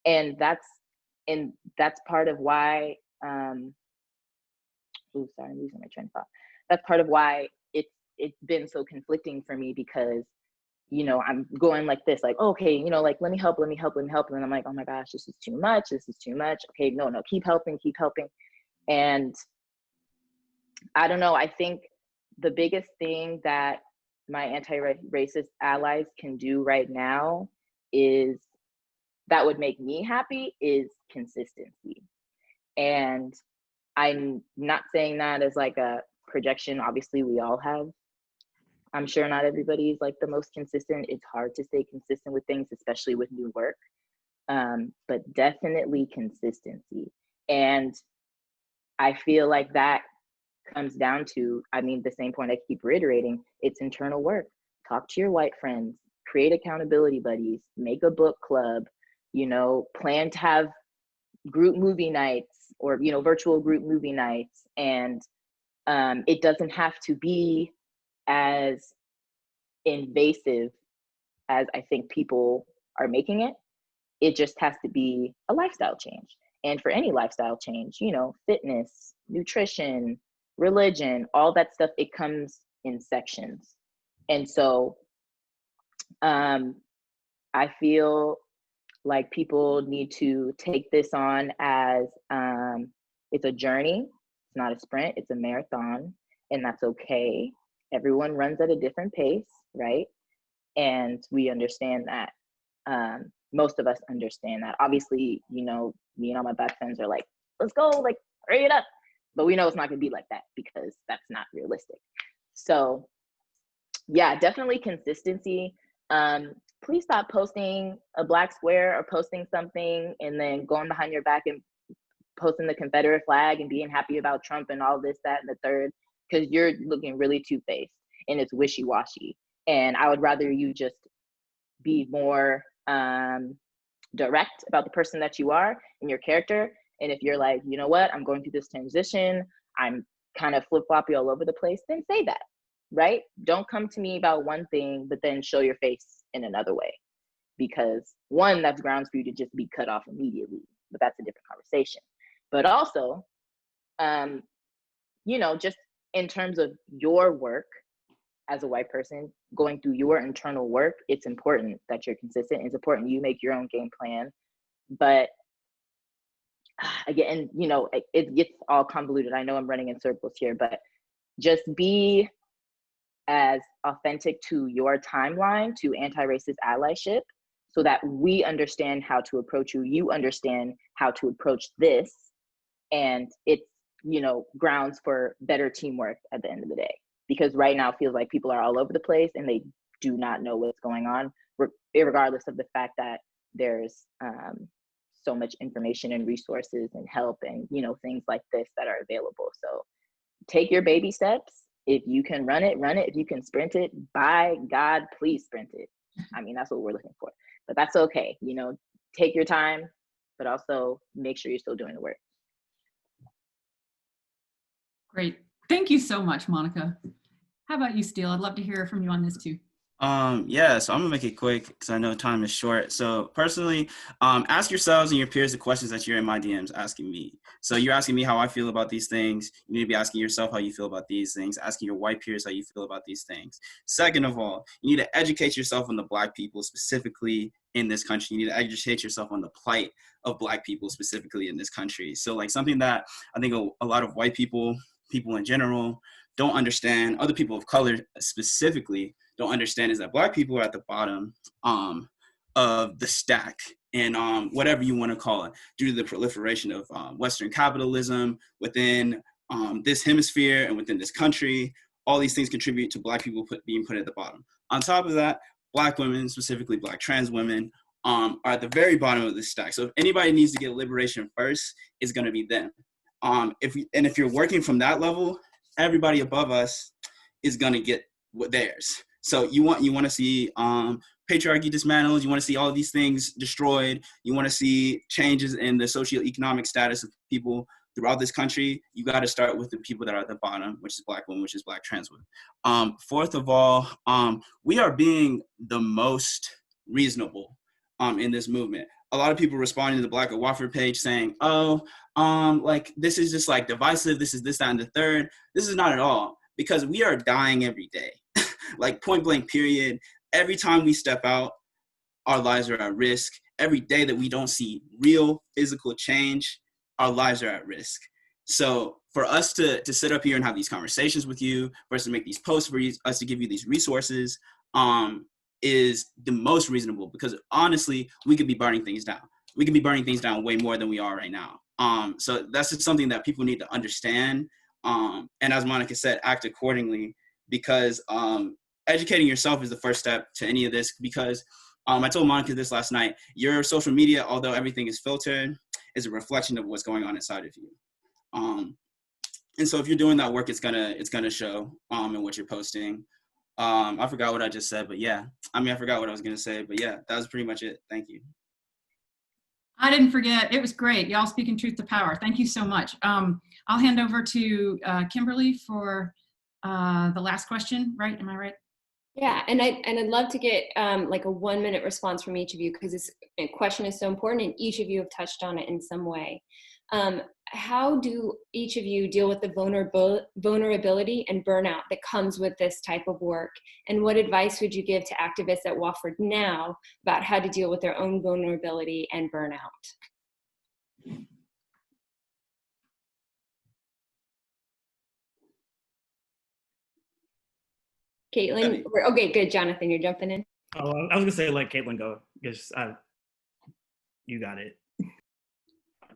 And that's part of why, I'm losing my train of thought. That's part of why it's been so conflicting for me, because, you know, I'm going like this, like, okay, you know, like, let me help. And then I'm like, oh my gosh, this is too much. Okay, no, keep helping. And I don't know, I think the biggest thing that my anti-racist allies can do right now is, that would make me happy, is consistency. And I'm not saying that as like a projection. Obviously, we all have, I'm sure not everybody is like the most consistent. It's hard to stay consistent with things, especially with new work. But definitely consistency. And I feel like that comes down to, I mean, the same point I keep reiterating, it's internal work. Talk to your white friends, create accountability buddies, make a book club, you know, plan to have group movie nights, or, you know, virtual group movie nights. And it doesn't have to be as invasive as I think people are making it. It just has to be a lifestyle change. And for any lifestyle change, you know, fitness, nutrition, religion, all that stuff, it comes in sections. And so I feel like people need to take this on as it's a journey. It's not a sprint, it's a marathon, and that's okay. Everyone runs at a different pace, right? And we understand that. Most of us understand that. Obviously, you know, me and all my best friends are like, let's go, like, hurry it up. But we know it's not gonna be like that, because that's not realistic. So yeah, definitely consistency. Please stop posting a black square or posting something and then going behind your back and posting the Confederate flag and being happy about Trump and all this, that, and the third, because you're looking really two-faced and it's wishy-washy. And I would rather you just be more direct about the person that you are and your character. And if you're like, you know what, I'm going through this transition, I'm kind of flip-floppy all over the place, then say that, right? Don't come to me about one thing, but then show your face in another way. Because one, that's grounds for you to just be cut off immediately, but that's a different conversation. But also, you know, just in terms of your work as a white person, going through your internal work, it's important that you're consistent. It's important you make your own game plan. But again, you know, it gets all convoluted. I know I'm running in circles here, but just be as authentic to your timeline, to anti-racist allyship, so that we understand how to approach you, you understand how to approach this, and it's, you know, grounds for better teamwork at the end of the day. Because right now it feels like people are all over the place and they do not know what's going on, regardless of the fact that there's so much information and resources and help and, you know, things like this that are available. So take your baby steps. If you can run it, run it. If you can sprint it, by God, please sprint it. I mean, that's what we're looking for. But that's okay. You know, take your time, but also make sure you're still doing the work. Great. Thank you so much, Monica. How about you, Steele? I'd love to hear from you on this too. Yeah, so I'm gonna make it quick because I know time is short. So personally, ask yourselves and your peers the questions that you're in my DMs asking me. So you're asking me how I feel about these things. You need to be asking yourself how you feel about these things, asking your white peers how you feel about these things. Second of all, you need to educate yourself on the Black people specifically in this country. You need to educate yourself on the plight of Black people specifically in this country. So like something that I think a lot of white people in general don't understand, other people of color specifically don't understand, is that Black people are at the bottom of the stack, and whatever you want to call it, due to the proliferation of Western capitalism within this hemisphere and within this country. All these things contribute to Black people being put at the bottom. On top of that, Black women, specifically Black trans women, are at the very bottom of the stack. So if anybody needs to get liberation first, it's going to be them. If you're working from that level, everybody above us is going to get theirs. So you want to see patriarchy dismantled. You want to see all of these things destroyed. You want to see changes in the socioeconomic status of people throughout this country, you got to start with the people that are at the bottom, which is Black women, which is Black trans women. Fourth of all, we are being the most reasonable in this movement. A lot of people responding to the Black at Wofford page saying, oh, like this is just like divisive, this is this, that, and the third. This is not at all, because we are dying every day. Like point blank period. Every time we step out, our lives are at risk. Every day that we don't see real physical change, our lives are at risk. So for us to sit up here and have these conversations with you, for us to make these posts, for us to give you these resources, is the most reasonable, because honestly, we could be burning things down. We could be burning things down way more than we are right now. So that's just something that people need to understand. And as Monica said, act accordingly, because educating yourself is the first step to any of this. Because I told Monica this last night, your social media, although everything is filtered, is a reflection of what's going on inside of you. And so if you're doing that work, it's gonna show in what you're posting. I forgot what I just said, but yeah. I mean, I forgot what I was gonna say, but yeah, that was pretty much it. Thank you. I didn't forget. It was great. Y'all speaking truth to power. Thank you so much. I'll hand over to Kimberly for the last question, right? Am I right? Yeah, and I'd love to get like a 1-minute response from each of you, because this question is so important and each of you have touched on it in some way. How do each of you deal with the vulnerability and burnout that comes with this type of work? And what advice would you give to activists at Wofford now about how to deal with their own vulnerability and burnout? Caitlyn? Okay, good. Jonathan, you're jumping in. Oh, I was gonna say let Caitlyn go. Because you got it.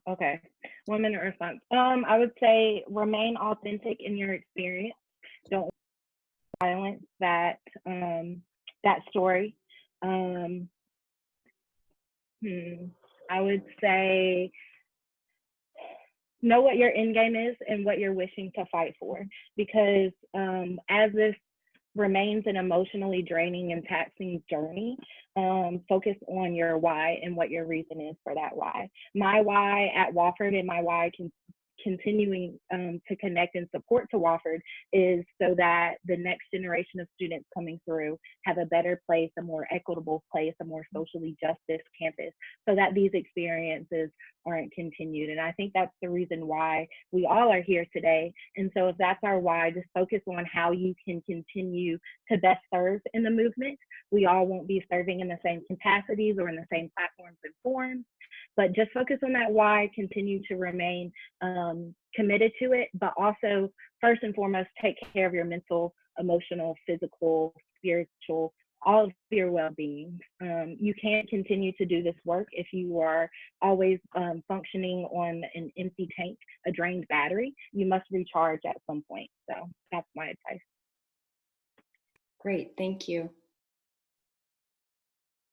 Okay, 1-minute response. I would say remain authentic in your experience. Don't silence that story. I would say know what your end game is and what you're wishing to fight for, because as this remains an emotionally draining and taxing journey, focus on your why and what your reason is for that why. My why at Wofford and my why continuing to connect and support to Wofford is so that the next generation of students coming through have a better place, a more equitable place, a more socially justice campus, so that these experiences aren't continued. And I think that's the reason why we all are here today. And so if that's our why, just focus on how you can continue to best serve in the movement. We all won't be serving in the same capacities or in the same platforms and forms, but just focus on that why, continue to remain committed to it, but also first and foremost, take care of your mental, emotional, physical, spiritual, all of your well-being. You can't continue to do this work if you are always functioning on an empty tank, a drained battery. You must recharge at some point. So that's my advice. Great, thank you.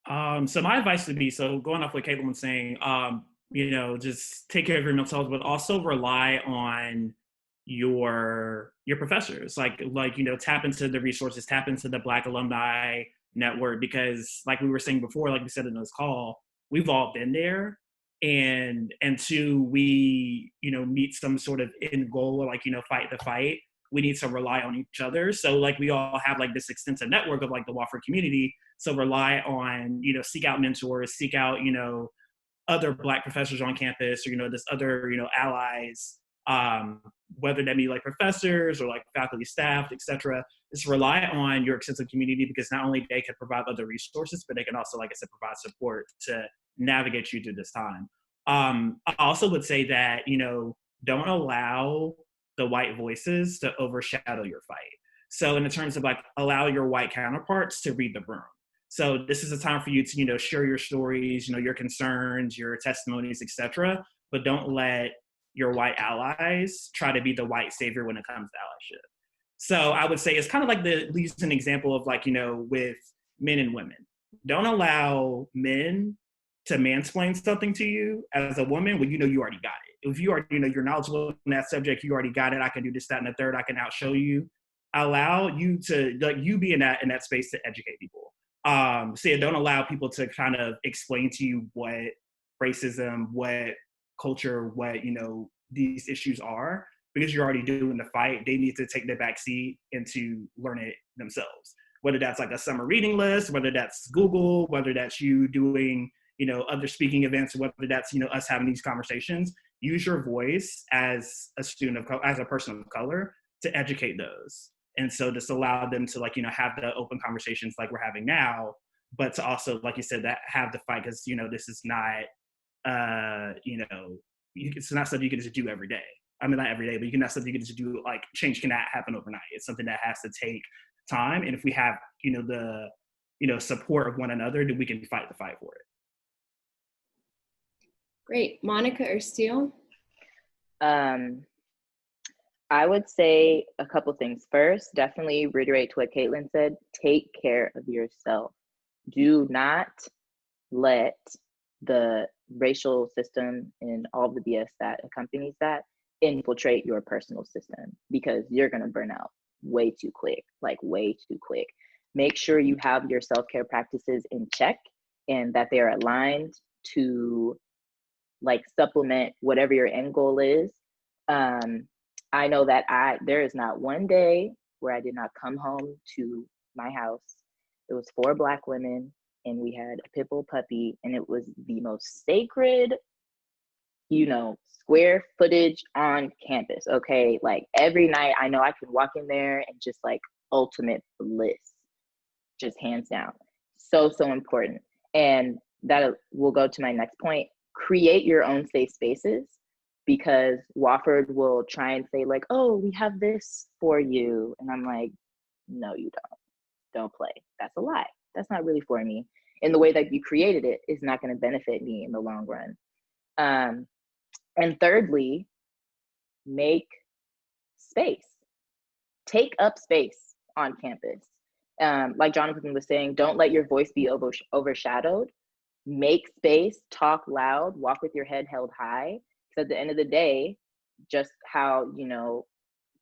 So my advice would be, so going off what Caitlyn was saying, you know, just take care of your mental health, but also rely on your professors. Like, you know, tap into the resources, tap into the Black Alumni Network, because like we were saying before, like we said in this call, we've all been there. And until we, you know, meet some sort of end goal, or like, you know, fight the fight, we need to rely on each other. So like we all have like this extensive network of like the Wofford community. So rely on, you know, seek out mentors, seek out, you know, other Black professors on campus, or, you know, just other, you know, allies, whether that be like professors or like faculty, staff, etc. Just rely on your extensive community, because not only they can provide other resources, but they can also, like I said, provide support to navigate you through this time. I also would say that, you know, don't allow the white voices to overshadow your fight. So in the terms of like, allow your white counterparts to read the room. So this is a time for you to, you know, share your stories, you know, your concerns, your testimonies, etc. But don't let your white allies try to be the white savior when it comes to allyship. So I would say it's kind of like at least an example of like, you know, with men and women. Don't allow men to mansplain something to you as a woman when you know you already got it. If you already, you know, you're knowledgeable in that subject, you already got it. I can do this, that, and the third. I can outshow you. Allow you to, like, you be in that space to educate people. So yeah, don't allow people to kind of explain to you what racism, what culture, what, you know, these issues are, because you're already doing the fight, they need to take the back seat and to learn it themselves. Whether that's like a summer reading list, whether that's Google, whether that's you doing, other speaking events, whether that's, us having these conversations, use your voice as a student of color, as a person of color, to educate those. And so just allow them to have the open conversations like we're having now, but to also, like you said, that have the fight, because, this is not, it's not something you can just do every day. I mean, not every day, but you can not something you can just do, like change cannot happen overnight. It's something that has to take time. And if we have, the, support of one another, then we can fight the fight for it. Great. Monica or Steele? I would say a couple things. First, definitely reiterate to what Caitlyn said, take care of yourself. Do not let the racial system and all the BS that accompanies that infiltrate your personal system, because you're going to burn out way too quick, like way too quick. Make sure you have your self-care practices in check and that they are aligned to like supplement whatever your end goal is. I know that there is not one day where I did not come home to my house. It was 4 Black women and we had a pit bull puppy, and it was the most sacred, square footage on campus. Okay. Like every night I know I can walk in there and just like ultimate bliss, just hands down. So important. And that will go to my next point. Create your own safe spaces, because Wofford will try and say like, oh, we have this for you. And I'm like, no, you don't play. That's a lie. That's not really for me. And the way that you created it is not going to benefit me in the long run. And thirdly, make space. Take up space on campus. Like Jonathan was saying, don't let your voice be overshadowed. Make space, talk loud, walk with your head held high. Because at the end of the day, just how,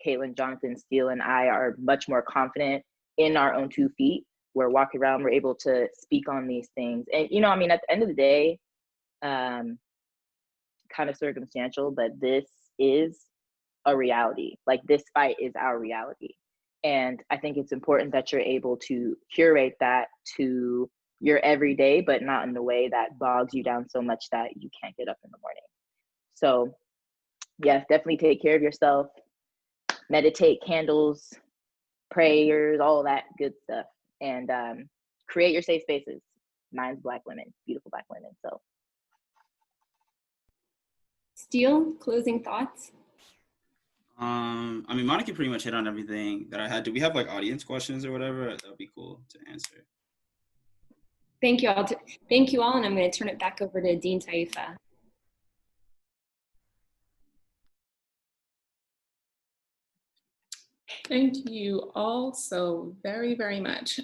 Caitlyn, Jonathan, Steele, and I are much more confident in our own 2 feet. We're walking around, we're able to speak on these things. And, at the end of the day, kind of circumstantial, but this is a reality. Like this fight is our reality. And I think it's important that you're able to curate that to your everyday, but not in a way that bogs you down so much that you can't get up in the morning. So yes, definitely take care of yourself, meditate, candles, prayers, all that good stuff, and create your safe spaces. Mine's Black women, beautiful Black women. So Steele, closing thoughts? I mean, Monica pretty much hit on everything that I had. Do we have like audience questions or whatever? That would be cool to answer. Thank you all. Thank you all, and I'm going to turn it back over to Dean Taifa. Thank you all so very, very much.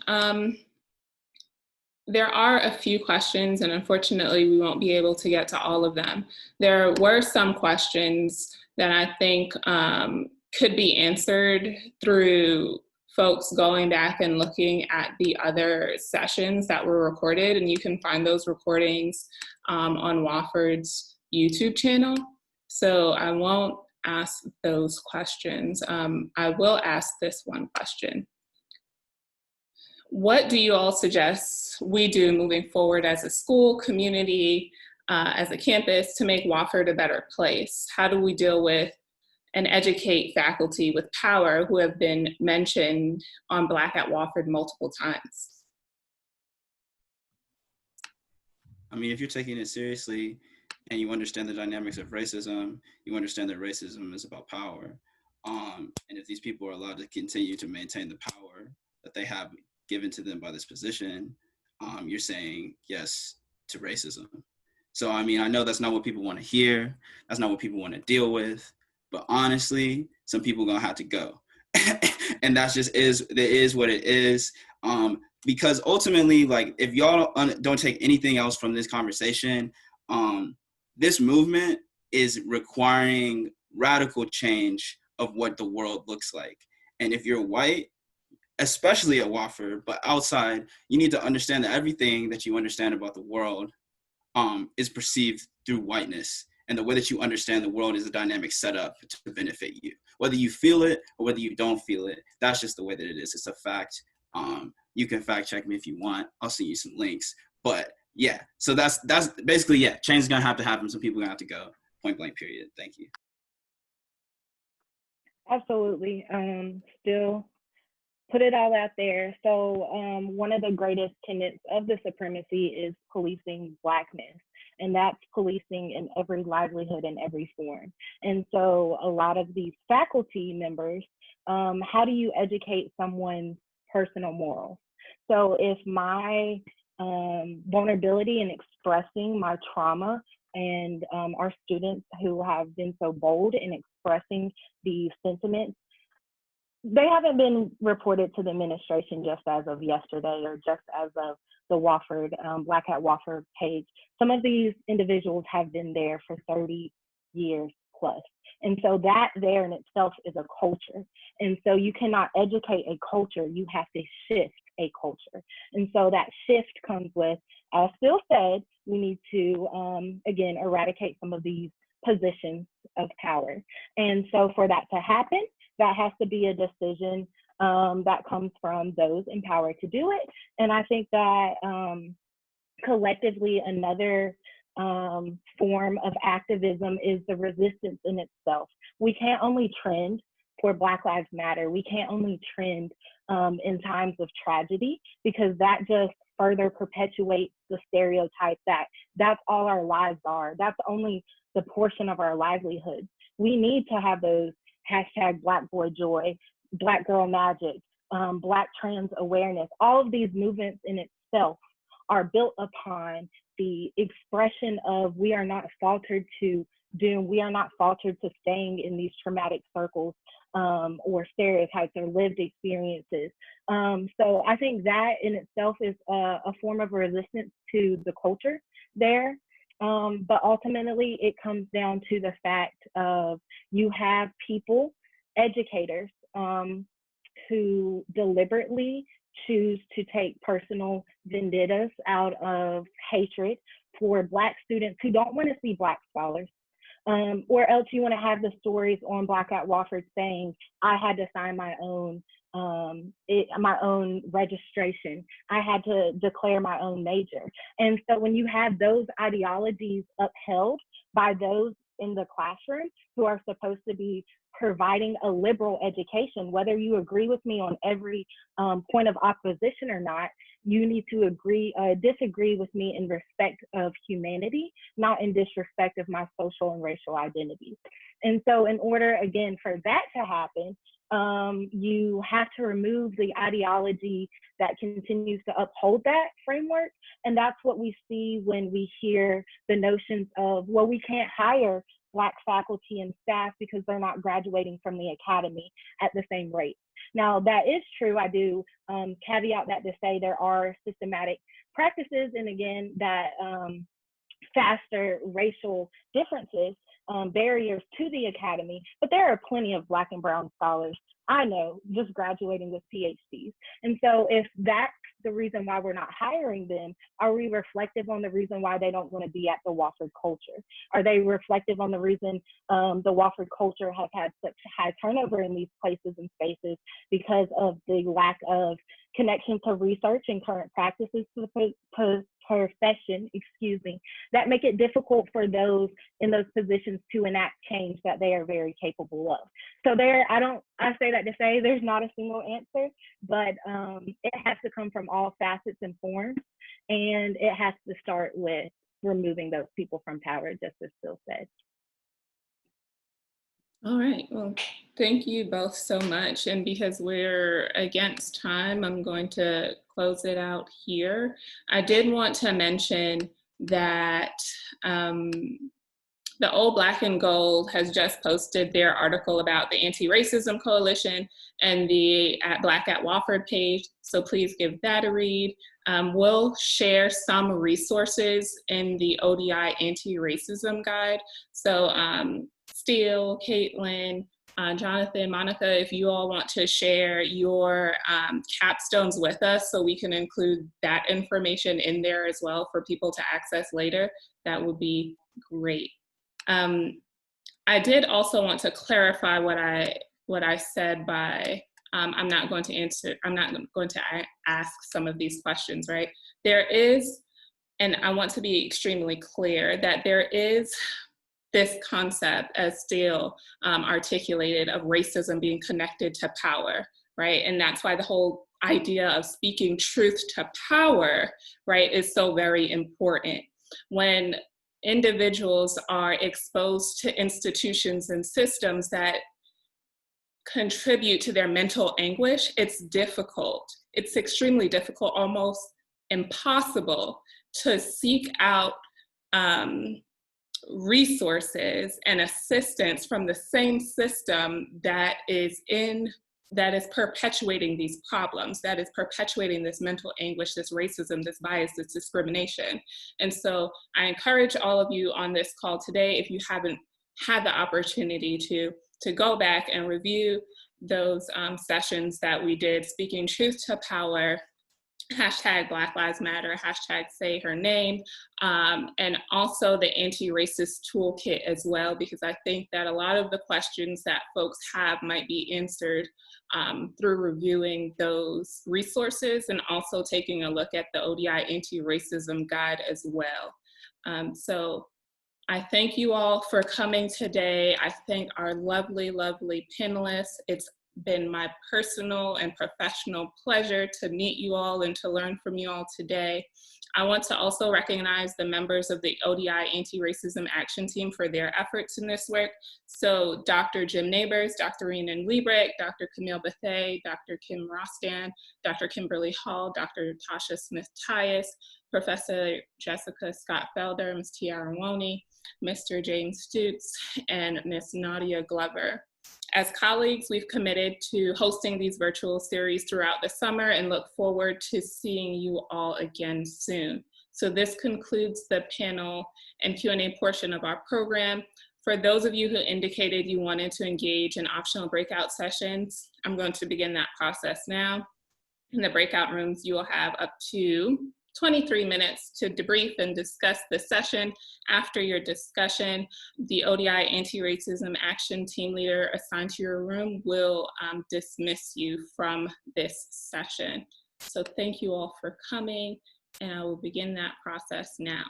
There are a few questions, and unfortunately, we won't be able to get to all of them. There were some questions that I think could be answered through folks going back and looking at the other sessions that were recorded, and you can find those recordings on Wofford's YouTube channel. So I won't ask those questions. I will ask this one question. What do you all suggest we do moving forward as a school, community, as a campus to make Wofford a better place? How do we deal with and educate faculty with power who have been mentioned on Black at Wofford multiple times? I mean, if you're taking it seriously and you understand the dynamics of racism, you understand that racism is about power. And if these people are allowed to continue to maintain the power that they have given to them by this position, you're saying yes to racism. So, I mean, I know that's not what people want to hear. That's not what people want to deal with. But honestly, some people gonna have to go. And that's just it is what it is. Because ultimately, like, if y'all don't take anything else from this conversation, this movement is requiring radical change of what the world looks like. And if you're white, especially at Wofford, but outside, you need to understand that everything that you understand about the world is perceived through whiteness. and the way that you understand the world is a dynamic setup to benefit you. Whether you feel it or whether you don't feel it, that's just the way that it is. It's a fact. You can fact check me if you want. I'll send you some links. But yeah, so that's basically, yeah, change is gonna have to happen. Some people are gonna have to go, point blank, period. Thank you. Absolutely. Still put it all out there. So one of the greatest tenets of the supremacy is policing Blackness, and that's policing in every livelihood in every form. And so a lot of these faculty members, how do you educate someone's personal morals? So if my vulnerability in expressing my trauma, and our students who have been so bold in expressing these sentiments, they haven't been reported to the administration just as of yesterday or just as of the Wofford, Black at Wofford page. Some of these individuals have been there for 30 years plus. And so that there in itself is a culture. And so you cannot educate a culture, you have to shift a culture. And so that shift comes with, as Phil said, we need to, again, eradicate some of these positions of power. And so for that to happen, that has to be a decision that comes from those empowered to do it. And I think that collectively, another form of activism is the resistance in itself. We can't only trend for Black Lives Matter. We can't only trend in times of tragedy, because that just further perpetuates the stereotype that that's all our lives are. That's only the portion of our livelihood. We need to have those hashtag Black Boy Joy, Black Girl Magic, Black Trans Awareness. All of these movements in itself are built upon the expression of we are not faltered to doom, we are not faltered to staying in these traumatic circles or stereotypes or lived experiences. So I think that in itself is a form of resistance to the culture there. But ultimately, it comes down to the fact of you have people, educators, who deliberately choose to take personal vendettas out of hatred for Black students who don't want to see Black scholars. Or else you want to have the stories on Black at Wofford saying, I had to sign my own registration. I had to declare my own major. And so when you have those ideologies upheld by those in the classroom who are supposed to be providing a liberal education, whether you agree with me on every point of opposition or not, you need to disagree with me in respect of humanity, not in disrespect of my social and racial identities. And so in order, again, for that to happen, you have to remove the ideology that continues to uphold that framework. And that's what we see when we hear the notions of, well, we can't hire Black faculty and staff because they're not graduating from the academy at the same rate. Now, that is true. I do caveat that to say there are systematic practices, and again, that faster racial differences, barriers to the academy, but there are plenty of Black and brown scholars I know just graduating with PhDs. And so if that's the reason why we're not hiring them, are we reflective on the reason why they don't want to be at the Wofford culture? Are they reflective on the reason the Wofford culture has had such high turnover in these places and spaces because of the lack of connection to research and current practices to the profession, that make it difficult for those in those positions to enact change that they are very capable of. So I say that to say there's not a single answer, but it has to come from all facets and forms, and it has to start with removing those people from power, just as Phil said. All right, well, thank you both so much. And because we're against time, I'm going to close it out here. I did want to mention that the Old Black and Gold has just posted their article about the Anti-Racism Coalition and the Black at Wofford page, so please give that a read. We'll share some resources in the ODI Anti-Racism Guide. So Steele, Caitlyn, Jonathan, Monica, if you all want to share your capstones with us so we can include that information in there as well for people to access later, that would be great. I did also want to clarify what I said by, I'm not going to ask some of these questions, right? There is, and I want to be extremely clear that there is this concept, as Steele articulated, of racism being connected to power, right? And that's why the whole idea of speaking truth to power, right, is so very important. When individuals are exposed to institutions and systems that contribute to their mental anguish, it's difficult. It's extremely difficult, almost impossible, to seek out resources and assistance from the same system that is perpetuating these problems, that is perpetuating this mental anguish, this racism, this bias, this discrimination. And so I encourage all of you on this call today, if you haven't had the opportunity to go back and review those sessions that we did, Speaking Truth to Power, hashtag Black Lives Matter, hashtag Say Her Name, and also the anti-racist toolkit as well, because I think that a lot of the questions that folks have might be answered through reviewing those resources and also taking a look at the ODI anti-racism guide as well. So I thank you all for coming today. I thank our lovely, lovely panelists. It's been my personal and professional pleasure to meet you all and to learn from you all today. I want to also recognize the members of the ODI Anti-Racism Action Team for their efforts in this work. So Dr. Jim Neighbors, Dr. Renan Liebrick, Dr. Camille Bethay, Dr. Kim Rostan, Dr. Kimberly Hall, Dr. Tasha Smith-Tyus, Professor Jessica Scott-Felder, Ms. Tiara Woney, Mr. James Stutz, and Ms. Nadia Glover. As colleagues, we've committed to hosting these virtual series throughout the summer and look forward to seeing you all again soon. So this concludes the panel and Q&A portion of our program. For those of you who indicated you wanted to engage in optional breakout sessions, I'm going to begin that process now. In the breakout rooms, you will have up to 23 minutes to debrief and discuss the session. After your discussion, the ODI Anti-Racism Action Team leader assigned to your room will dismiss you from this session. So thank you all for coming, and I will begin that process now.